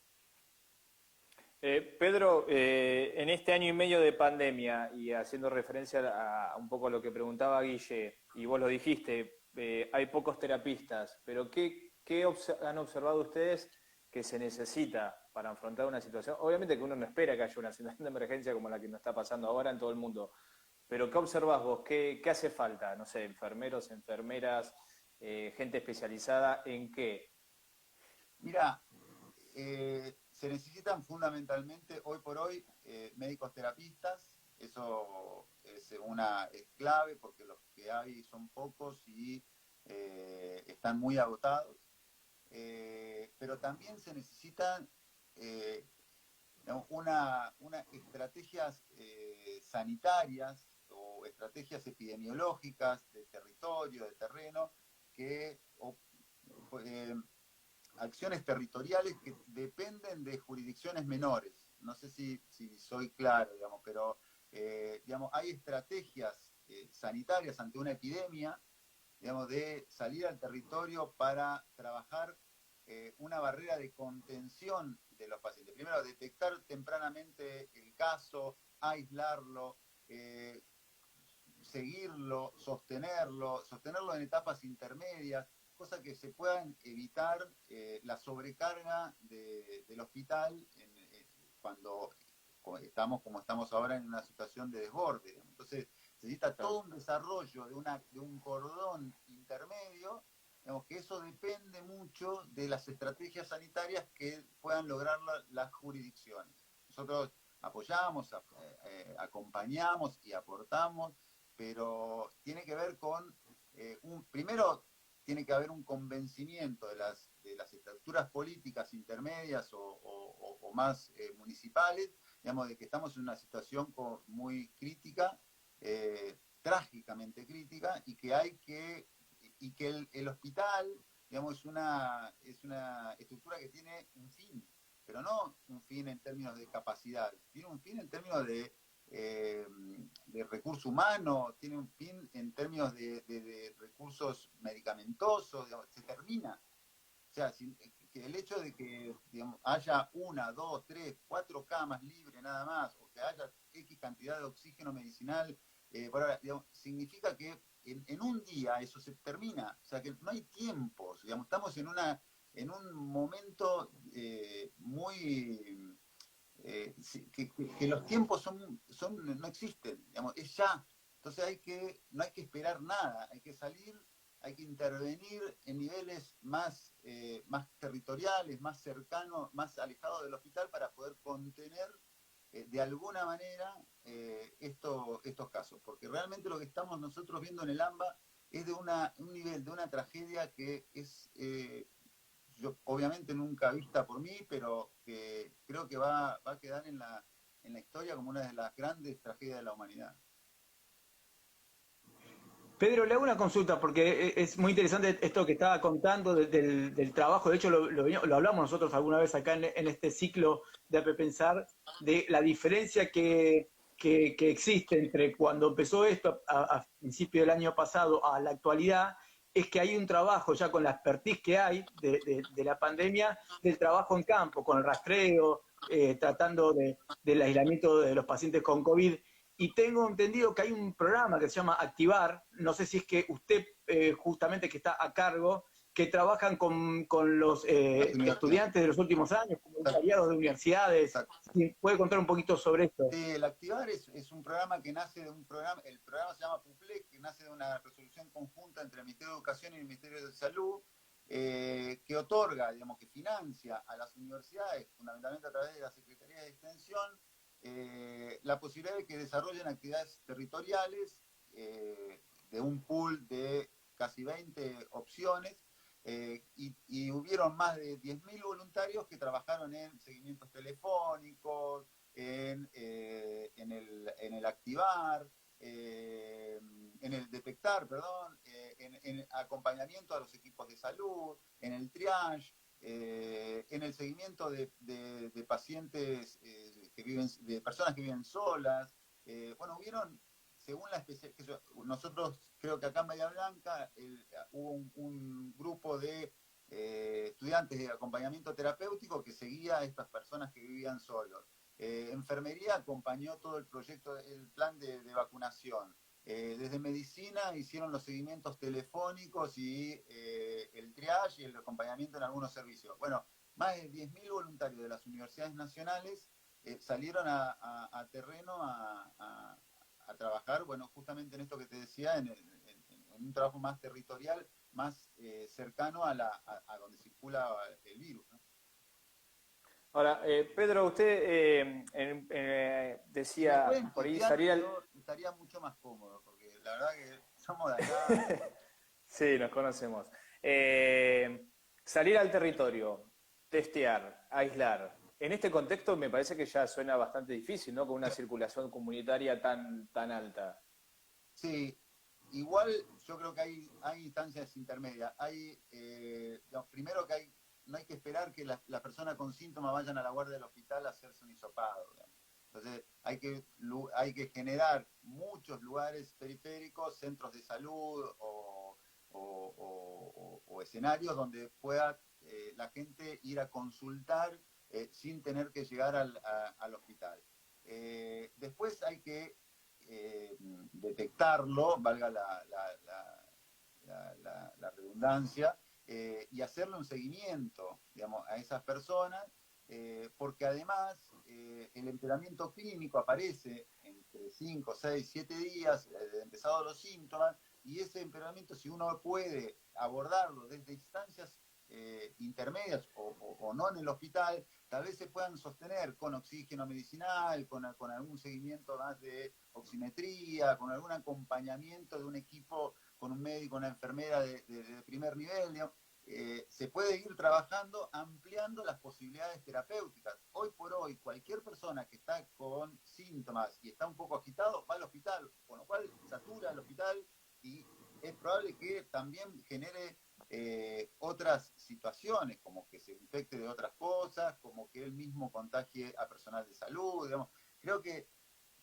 Pedro, en este año y medio de pandemia y haciendo referencia a un poco a lo que preguntaba Guille, y vos lo dijiste, hay pocos terapistas, pero ¿qué han observado ustedes que se necesita para afrontar una situación? Obviamente que uno no espera que haya una situación de emergencia como la que nos está pasando ahora en todo el mundo, pero ¿qué observás vos? ¿Qué hace falta? No sé, enfermeros, enfermeras, gente especializada, ¿en qué? Mira, se necesitan fundamentalmente hoy por hoy médicos terapistas. Eso es clave porque los que hay son pocos y están muy agotados. Pero también se necesitan una estrategias sanitarias o estrategias epidemiológicas de territorio, de terreno, eh, acciones territoriales que dependen de jurisdicciones menores. No sé si soy claro, digamos, pero digamos, hay estrategias sanitarias ante una epidemia, digamos, de salir al territorio para trabajar una barrera de contención de los pacientes. Primero, detectar tempranamente el caso, aislarlo, seguirlo, sostenerlo en etapas intermedias, cosa que se puedan evitar la sobrecarga del hospital cuando estamos como estamos ahora en una situación de desborde. Entonces, se necesita todo un desarrollo de un cordón intermedio, digamos, que eso depende mucho de las estrategias sanitarias que puedan lograr las jurisdicciones. Nosotros apoyamos, acompañamos y aportamos, pero tiene que ver con, primero, tiene que haber un convencimiento de las estructuras políticas intermedias o más municipales, digamos, de que estamos en una situación muy crítica, trágicamente crítica, y que el hospital, digamos, es una estructura que tiene un fin, pero no un fin en términos de capacidad, tiene un fin en términos de recurso humano, tiene un fin en términos de recursos medicamentosos, digamos, se termina. O sea, que el hecho de que digamos, haya una, dos, tres, cuatro camas libres nada más, o que haya X cantidad de oxígeno medicinal, digamos, significa que en un día eso se termina. O sea, que no hay tiempos. Digamos, estamos en un momento muy que los tiempos no existen, digamos, es ya. Entonces no hay que esperar nada, hay que salir, hay que intervenir en niveles más territoriales, más cercanos, más alejados del hospital para poder contener de alguna manera estos casos. Porque realmente lo que estamos nosotros viendo en el AMBA es de un nivel, de una tragedia que es, yo obviamente nunca vista por mí, pero que creo que va a quedar en la historia como una de las grandes tragedias de la humanidad. Pedro, le hago una consulta porque es muy interesante esto que estaba contando del trabajo. De hecho, lo hablamos nosotros alguna vez acá en este ciclo de AP Pensar, de la diferencia que existe entre cuando empezó esto a principio del año pasado a la actualidad, es que hay un trabajo ya con la expertise que hay de la pandemia, del trabajo en campo, con el rastreo, tratando del aislamiento de los pacientes con COVID. Y tengo entendido que hay un programa que se llama Activar, no sé si es que usted justamente que está a cargo, que trabajan con los estudiantes de los últimos años, como voluntariados de universidades. Si puede contar un poquito sobre esto. Sí, el Activar es un programa que nace de un programa, el programa se llama PUPLEC, que nace de una resolución conjunta entre el Ministerio de Educación y el Ministerio de Salud, que otorga, digamos, que financia a las universidades, fundamentalmente a través de la Secretaría de Extensión, la posibilidad de que desarrollen actividades territoriales de un pool de casi 20 opciones, y hubieron más de 10.000 voluntarios que trabajaron en seguimientos telefónicos, en el activar, en el detectar, perdón, en acompañamiento a los equipos de salud, en el triage, en el seguimiento de pacientes de personas que viven solas. Bueno, hubieron, según la especialidad, nosotros creo que acá en Bahía Blanca hubo un grupo de estudiantes de acompañamiento terapéutico que seguía a estas personas que vivían solos. Enfermería acompañó todo el proyecto, el plan de vacunación. Desde medicina hicieron los seguimientos telefónicos y el triage y el acompañamiento en algunos servicios. Bueno, más de 10.000 voluntarios de las universidades nacionales salieron a terreno a trabajar, bueno, justamente en esto que te decía, en un trabajo más territorial, más cercano a donde circula el virus, ¿no? Ahora, Pedro, usted decía, Si por ahí Diana, salía... yo estaría mucho más cómodo, porque la verdad que somos de acá. Sí, nos conocemos. Salir al territorio, testear, aislar. En este contexto me parece que ya suena bastante difícil, ¿no? Con una circulación comunitaria tan alta. Sí, igual yo creo que hay instancias intermedias. Primero que no hay que esperar que las personas con síntomas vayan a la guardia del hospital a hacerse un hisopado, digamos. Entonces hay que generar muchos lugares periféricos, centros de salud o escenarios donde pueda la gente ir a consultar sin tener que llegar al hospital. Después hay que detectarlo, valga la redundancia, y hacerle un seguimiento, digamos, a esas personas, porque además el empeoramiento clínico aparece entre 5, 6, 7 días desde empezados los síntomas, y ese empeoramiento, si uno puede abordarlo desde instancias intermedias o no en el hospital, tal vez se puedan sostener con oxígeno medicinal, con algún seguimiento más de oximetría, con algún acompañamiento de un equipo, con un médico, una enfermera de primer nivel, digamos. Se puede ir trabajando, ampliando las posibilidades terapéuticas. Hoy por hoy, cualquier persona que está con síntomas y está un poco agitado, va al hospital, con lo cual satura el hospital y es probable que también genere otras situaciones, como que se infecte de otras cosas, como que él mismo contagie a personal de salud, digamos. Creo que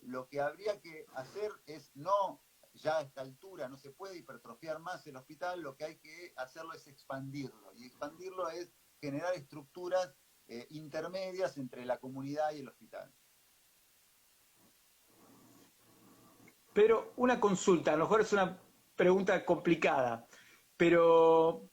lo que habría que hacer es no, ya a esta altura no se puede hipertrofiar más el hospital, lo que hay que hacerlo es expandirlo, y expandirlo es generar estructuras intermedias entre la comunidad y el hospital. Pero una consulta, a lo mejor es una pregunta complicada, pero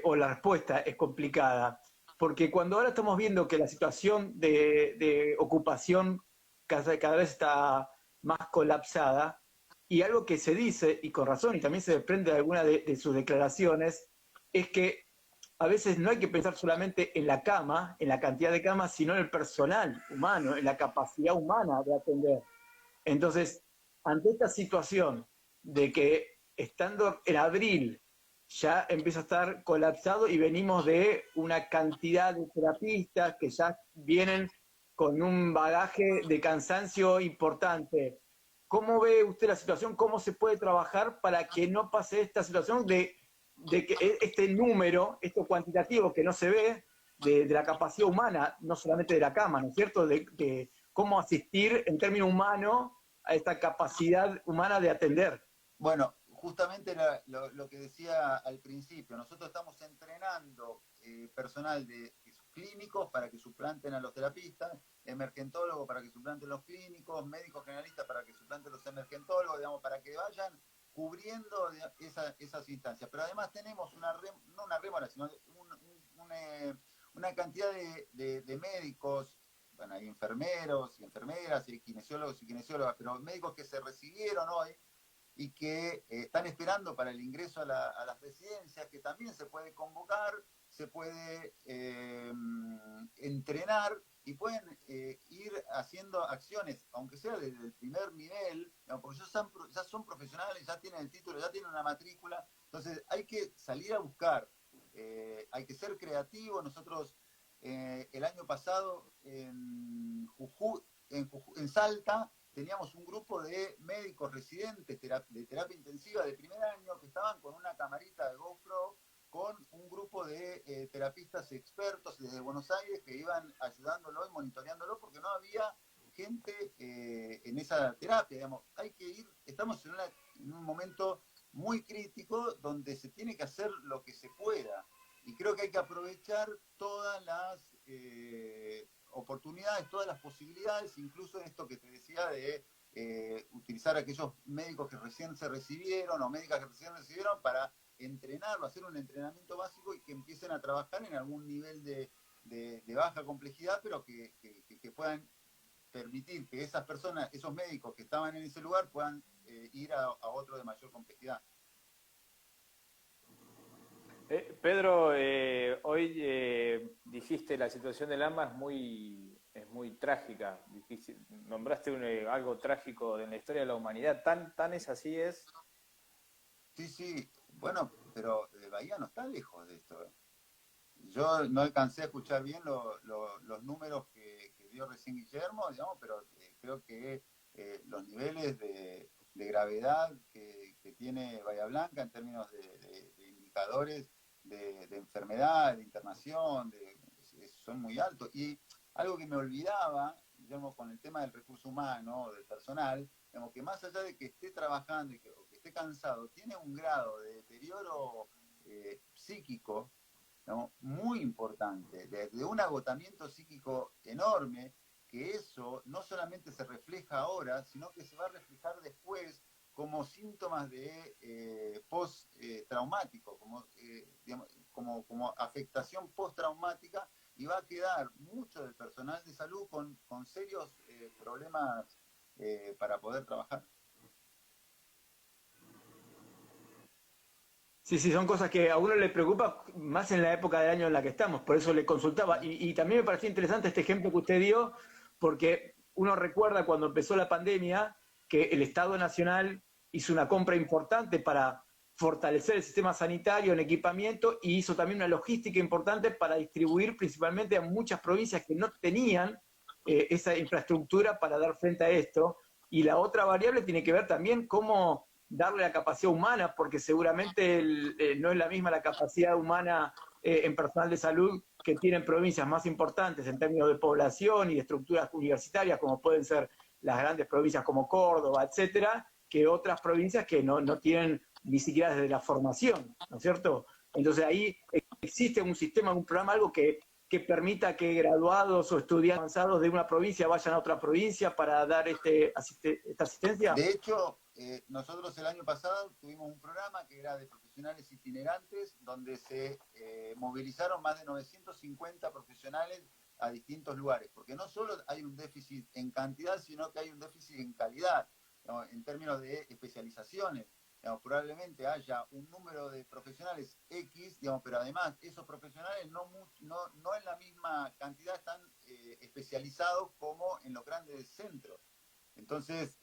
o la respuesta es complicada, porque cuando ahora estamos viendo que la situación de ocupación cada vez está más colapsada, Y algo que se dice, y con razón, y también se desprende de alguna de sus declaraciones, es que a veces no hay que pensar solamente en la cama, en la cantidad de camas, sino en el personal humano, en la capacidad humana de atender. Entonces, ante esta situación de que estando en abril ya empieza a estar colapsado y venimos de una cantidad de terapistas que ya vienen con un bagaje de cansancio importante. ¿Cómo ve usted la situación? ¿Cómo se puede trabajar para que no pase esta situación de que este número, esto cuantitativo que no se ve, de la capacidad humana, no solamente de la cama, ¿no es cierto? De cómo asistir en términos humanos a esta capacidad humana de atender. Bueno, justamente lo que decía al principio, nosotros estamos entrenando personal de clínicos para que suplanten a los terapistas, emergentólogos para que suplanten los clínicos, médicos generalistas para que suplanten los emergentólogos, digamos, para que vayan cubriendo esas instancias. Pero además tenemos no una rémora, sino una cantidad de médicos, bueno, hay enfermeros y enfermeras, y kinesiólogos y kinesiólogas, pero médicos que se recibieron hoy y que están esperando para el ingreso a las residencias, que también se puede convocar, se puede entrenar y pueden ir haciendo acciones, aunque sea desde el primer nivel, ¿no? Porque ya son profesionales, ya tienen el título, ya tienen una matrícula, entonces hay que salir a buscar, hay que ser creativo. Nosotros el año pasado en Salta teníamos un grupo de médicos residentes de terapia intensiva de primer año que estaban con una camarita de GoPro, con un grupo de terapistas expertos desde Buenos Aires que iban ayudándolo y monitoreándolo porque no había gente en esa terapia. Digamos, hay que ir, estamos en un momento muy crítico donde se tiene que hacer lo que se pueda. Y creo que hay que aprovechar todas las oportunidades, todas las posibilidades, incluso esto que te decía de utilizar a aquellos médicos que recién se recibieron o médicas que recién recibieron para entrenarlo, hacer un entrenamiento básico y que empiecen a trabajar en algún nivel de baja complejidad, pero que puedan permitir que esas personas, esos médicos que estaban en ese lugar puedan ir a otro de mayor complejidad. Pedro, hoy dijiste la situación del AMBA es muy trágica. Nombraste algo trágico en la historia de la humanidad. Tan es así es. Sí, sí, bueno, pero Bahía no está lejos de esto. Yo no alcancé a escuchar bien los números que dio recién Guillermo, digamos, pero creo que los niveles de gravedad que tiene Bahía Blanca en términos de indicadores de enfermedad, de internación, son muy altos. Y algo que me olvidaba, Guillermo, con el tema del recurso humano, del personal, digamos, que más allá de que esté trabajando o que esté cansado, tiene un grado de deterioro psíquico, ¿no? Muy importante, de un agotamiento psíquico enorme, que eso no solamente se refleja ahora, sino que se va a reflejar después como síntomas de post-traumático, como afectación post-traumática, y va a quedar mucho del personal de salud con serios problemas para poder trabajar. Sí, sí, son cosas que a uno le preocupa más en la época del año en la que estamos, por eso le consultaba. Y también me pareció interesante este ejemplo que usted dio, porque uno recuerda cuando empezó la pandemia que el Estado Nacional hizo una compra importante para fortalecer el sistema sanitario en equipamiento y hizo también una logística importante para distribuir principalmente a muchas provincias que no tenían esa infraestructura para dar frente a esto. Y la otra variable tiene que ver también cómo darle la capacidad humana, porque seguramente no es la misma la capacidad humana en personal de salud que tienen provincias más importantes en términos de población y de estructuras universitarias, como pueden ser las grandes provincias como Córdoba, etcétera, que otras provincias que no tienen ni siquiera desde la formación, ¿no es cierto? Entonces ahí existe un sistema, un programa, algo que permita que graduados o estudiantes avanzados de una provincia vayan a otra provincia para dar esta asistencia. De hecho, nosotros el año pasado tuvimos un programa que era de profesionales itinerantes, donde se movilizaron más de 950 profesionales a distintos lugares, porque no solo hay un déficit en cantidad, sino que hay un déficit en calidad. digamos, en términos de especializaciones. Digamos, probablemente haya un número de profesionales X, digamos, pero además esos profesionales no en la misma cantidad están especializados como en los grandes centros. Entonces,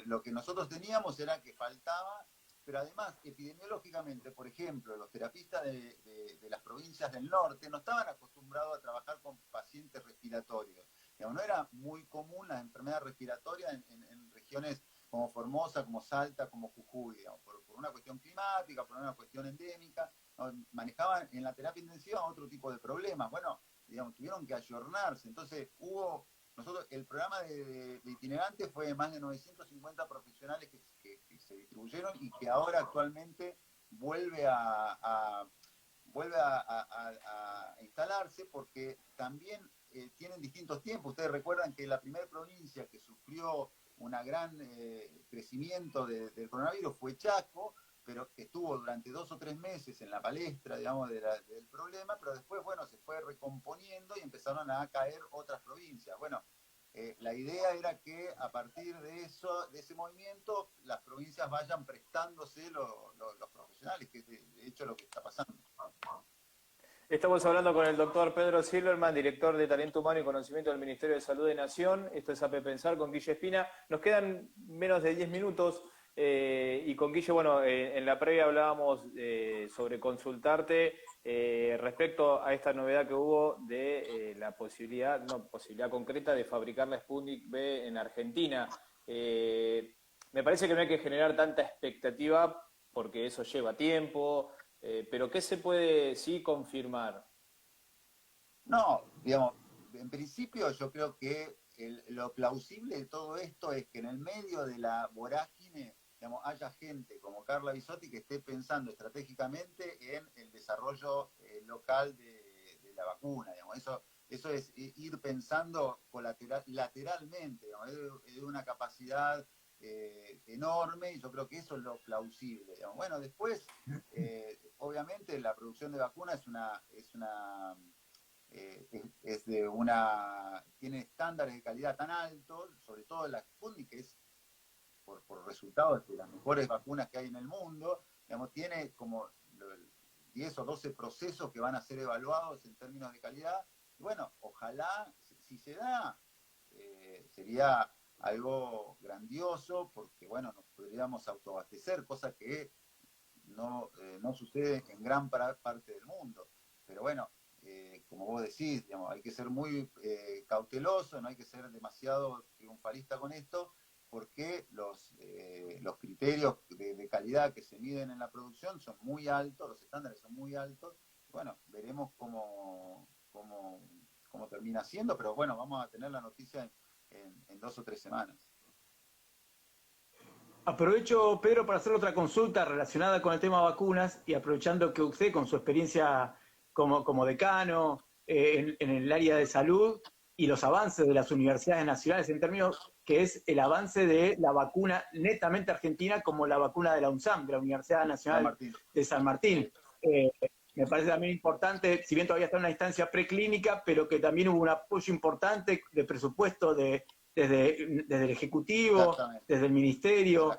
lo que nosotros teníamos era que faltaba, pero además, epidemiológicamente, por ejemplo, los terapistas de las provincias del norte no estaban acostumbrados a trabajar con pacientes respiratorios. Digamos, no era muy común la enfermedad respiratoria en regiones como Formosa, como Salta, como Jujuy, digamos, por una cuestión climática, por una cuestión endémica, ¿no? Manejaban en la terapia intensiva otro tipo de problemas. Bueno, digamos, tuvieron que ayornarse. Entonces, el programa de itinerantes fue de más de 950 profesionales que se distribuyeron y que ahora actualmente vuelve a instalarse porque también tienen distintos tiempos. Ustedes recuerdan que la primera provincia que sufrió un gran crecimiento del coronavirus fue Chaco, pero que estuvo durante 2 o 3 meses en la palestra, digamos, del problema, pero después, bueno, se fue recomponiendo y empezaron a caer otras provincias. Bueno, la idea era que a partir de eso, de ese movimiento, las provincias vayan prestándose los profesionales, que es de hecho lo que está pasando. Estamos hablando con el doctor Pedro Silverman, director de Talento Humano y Conocimiento del Ministerio de Salud de Nación. Esto es AP Pensar con Guille Espina. Nos quedan menos de 10 minutos y con Guille, bueno, en la previa hablábamos sobre consultarte respecto a esta novedad que hubo de la posibilidad concreta de fabricar la Sputnik V en Argentina. Me parece que no hay que generar tanta expectativa porque eso lleva tiempo. Pero ¿qué se puede sí confirmar? No, digamos, en principio yo creo que lo plausible de todo esto es que en el medio de la vorágine, digamos, haya gente como Carla Bisotti que esté pensando estratégicamente en el desarrollo local de la vacuna. Digamos. Eso es ir pensando lateralmente, digamos, es de una capacidad enorme y yo creo que eso es lo plausible. Digamos. Bueno, después, obviamente, la producción de vacunas tiene estándares de calidad tan altos, sobre todo la Sputnik, que es por resultados de las mejores vacunas que hay en el mundo, digamos, tiene como 10 o 12 procesos que van a ser evaluados en términos de calidad. Y bueno, ojalá, si se da, sería algo grandioso, porque bueno, nos podríamos autoabastecer, cosa que no sucede en gran parte del mundo. Pero bueno, como vos decís, digamos, hay que ser muy cauteloso, no hay que ser demasiado triunfalista con esto, porque los criterios de calidad que se miden en la producción son muy altos, los estándares son muy altos. Bueno, veremos cómo termina siendo, pero bueno, vamos a tener la noticia en 2 o 3 semanas. Aprovecho, Pedro, para hacer otra consulta relacionada con el tema vacunas y aprovechando que usted, con su experiencia como decano en el área de salud y los avances de las universidades nacionales en términos que es el avance de la vacuna netamente argentina como la vacuna de la UNSAM, de la Universidad Nacional de San Martín. Me parece también importante, si bien todavía está en una instancia preclínica, pero que también hubo un apoyo importante de presupuesto desde el Ejecutivo, desde el Ministerio.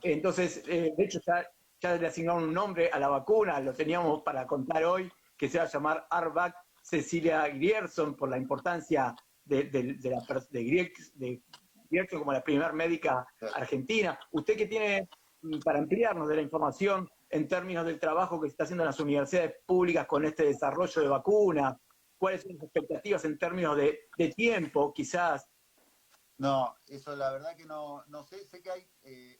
Entonces, de hecho, ya le asignaron un nombre a la vacuna, lo teníamos para contar hoy, que se va a llamar ARVAC Cecilia Grierson, por la importancia de Grierson como la primera médica argentina. Usted que tiene para ampliarnos de la información en términos del trabajo que se está haciendo en las universidades públicas con este desarrollo de vacunas, cuáles son las expectativas en términos de tiempo, quizás. No, eso la verdad que no sé. Sé que hay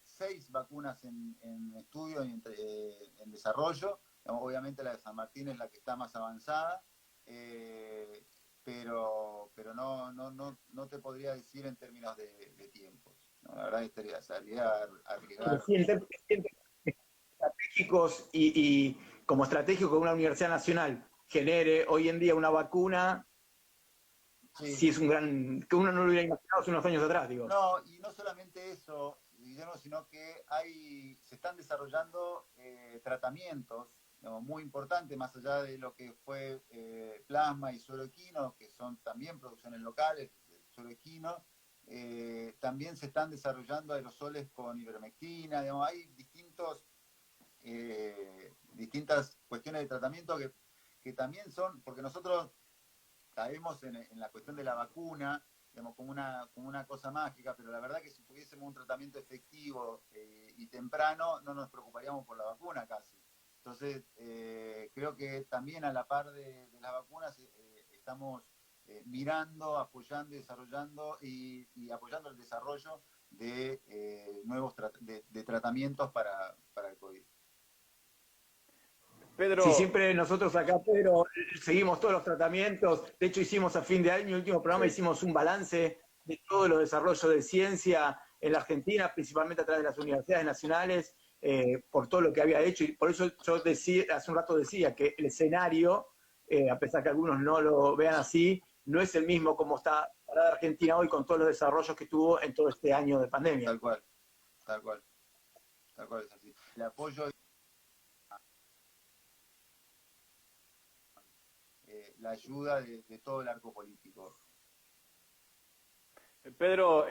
6 vacunas en estudio y en desarrollo. Obviamente la de San Martín es la que está más avanzada, pero no te podría decir en términos de tiempos. No, la verdad que sería arriesgar. Sí, en términos estratégicos y como estratégico que una universidad nacional genere hoy en día una vacuna, sí es que uno no lo hubiera imaginado hace unos años atrás, digo. No, y no solamente eso, Guillermo, sino que se están desarrollando tratamientos, digamos, muy importantes, más allá de lo que fue plasma y suero equino, que son también producciones locales, suero equino, también se están desarrollando aerosoles con ivermectina, digamos, hay distintas cuestiones de tratamiento que también son, porque nosotros caemos en la cuestión de la vacuna, digamos, como una cosa mágica, pero la verdad que si tuviésemos un tratamiento efectivo y temprano, no nos preocuparíamos por la vacuna casi. Entonces, creo que también a la par de las vacunas estamos mirando, apoyando y desarrollando y apoyando el desarrollo de nuevos de tratamientos para el COVID. Pedro, Sí, siempre nosotros acá, Pedro, seguimos todos los tratamientos. De hecho, hicimos a fin de año, el último programa, sí. hicimos un balance de todos los desarrollos de ciencia en la Argentina, principalmente a través de las universidades nacionales, por todo lo que había hecho. Y por eso yo hace un rato decía que el escenario, a pesar que algunos no lo vean así, no es el mismo como está para Argentina hoy con todos los desarrollos que tuvo en todo este año de pandemia. Tal cual, tal cual, tal cual es así. El apoyo, la ayuda de todo el arco político. Pedro,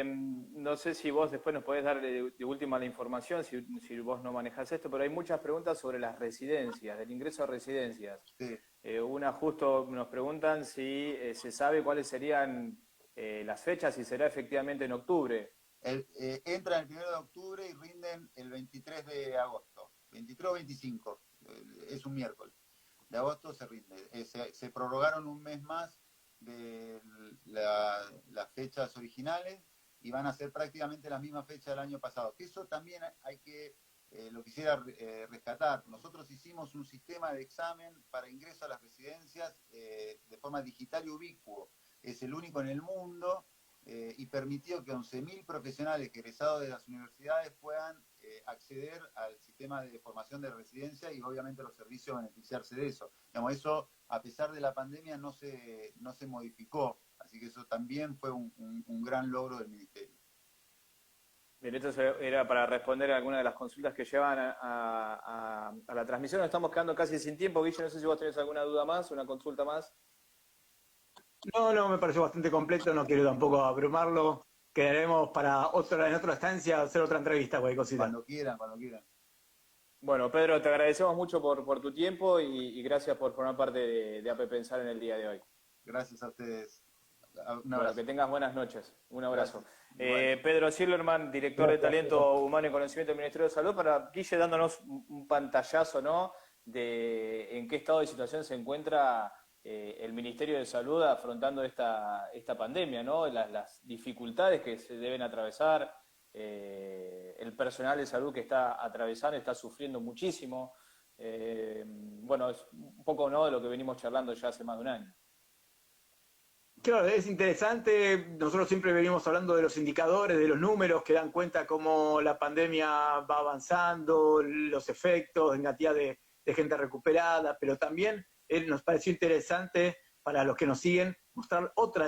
no sé si vos después nos podés dar de última la información, si vos no manejás esto, pero hay muchas preguntas sobre las residencias, del ingreso a residencias. Sí. Una justo nos preguntan si se sabe cuáles serían las fechas, si será efectivamente en octubre. Entran el 1 de octubre y rinden el 23 de agosto, 23 o 25, es un miércoles. De agosto se rinde. Se prorrogaron un mes más de las fechas originales y van a ser prácticamente la misma fecha del año pasado. Que eso también lo quisiera rescatar. Nosotros hicimos un sistema de examen para ingreso a las residencias de forma digital y ubicuo. Es el único en el mundo y permitió que 11.000 profesionales egresados de las universidades puedan acceder al sistema de formación de residencia y obviamente los servicios beneficiarse de eso. Digamos, eso a pesar de la pandemia no se modificó, así que eso también fue un gran logro del Ministerio. Bien, esto era para responder a algunas de las consultas que llevan a la transmisión. Nos estamos quedando casi sin tiempo. Guille, no sé si vos tenés alguna duda más, una consulta más. No, me pareció bastante completo, no quiero tampoco abrumarlo. Quedaremos para en otra estancia hacer otra entrevista, cualquier cosita. Cuando quieran, cuando quieran. Bueno, Pedro, te agradecemos mucho por tu tiempo y gracias por formar parte de AP Pensar en el día de hoy. Gracias a ustedes. Un abrazo. Bueno, que tengas buenas noches. Un abrazo. Gracias. Pedro Silverman, director de Talento Humano y Conocimiento del Ministerio de Salud, para Guille dándonos un pantallazo, ¿no?, de en qué estado de situación se encuentra el Ministerio de Salud afrontando esta pandemia, ¿no? Las dificultades que se deben atravesar, el personal de salud que está atravesando, está sufriendo muchísimo. Bueno, es un poco, ¿no?, de lo que venimos charlando ya hace más de un año. Claro, es interesante. Nosotros siempre venimos hablando de los indicadores, de los números que dan cuenta cómo la pandemia va avanzando, los efectos en cantidad de gente recuperada, pero también nos pareció interesante para los que nos siguen mostrar otra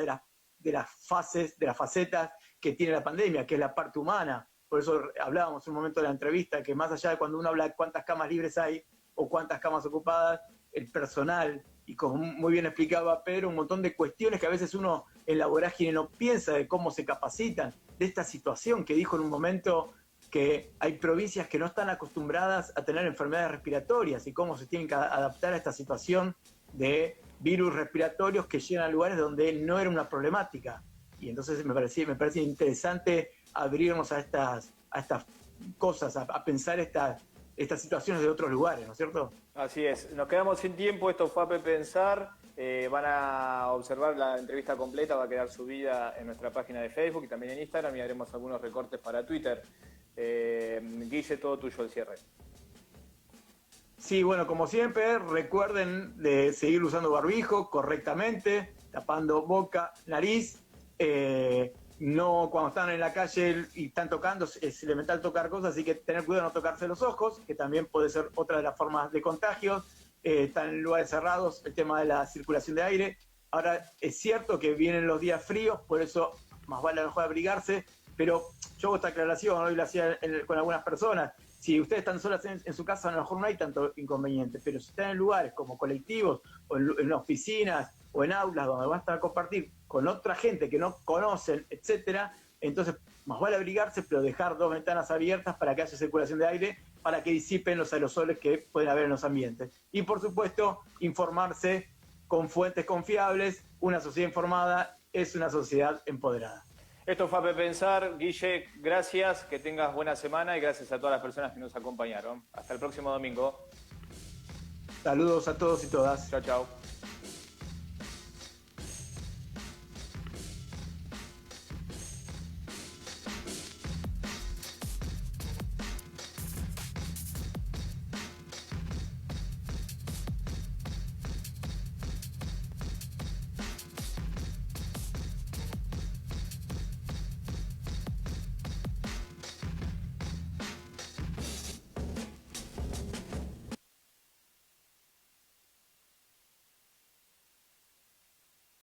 de las fases, de las facetas que tiene la pandemia, que es la parte humana. Por eso hablábamos en un momento de la entrevista que más allá de cuando uno habla de cuántas camas libres hay o cuántas camas ocupadas, el personal, y como muy bien explicaba Pedro, un montón de cuestiones que a veces uno en la vorágine no piensa de cómo se capacitan, de esta situación que dijo en un momento que hay provincias que no están acostumbradas a tener enfermedades respiratorias y cómo se tienen que adaptar a esta situación de virus respiratorios que llegan a lugares donde no era una problemática. Y entonces me parece interesante abrirnos a estas cosas, a pensar estas situaciones de otros lugares, ¿no es cierto? Así es. Nos quedamos sin tiempo. Esto fue AP Pensar. Van a observar la entrevista completa, va a quedar subida en nuestra página de Facebook y también en Instagram, y haremos algunos recortes para Twitter. Guille, todo tuyo el cierre. Sí, bueno, como siempre, recuerden de seguir usando barbijo correctamente, tapando boca, nariz. No, cuando están en la calle y están tocando, es elemental tocar cosas, así que tener cuidado de no tocarse los ojos, que también puede ser otra de las formas de contagio. Están en lugares cerrados, el tema de la circulación de aire. Ahora, es cierto que vienen los días fríos, por eso más vale a lo mejor abrigarse, pero yo hago esta aclaración, hoy lo hacía con algunas personas. Si ustedes están solas en su casa, a lo mejor no hay tanto inconveniente, pero si están en lugares como colectivos, o en oficinas, o en aulas donde van a estar a compartir con otra gente que no conocen, etcétera, entonces más vale abrigarse, pero dejar 2 ventanas abiertas para que haya circulación de aire, para que disipen los aerosoles que pueden haber en los ambientes. Y por supuesto, informarse con fuentes confiables. Una sociedad informada es una sociedad empoderada. Esto fue AP Pensar. Guille, gracias, que tengas buena semana y gracias a todas las personas que nos acompañaron. Hasta el próximo domingo. Saludos a todos y todas. Chao, chao.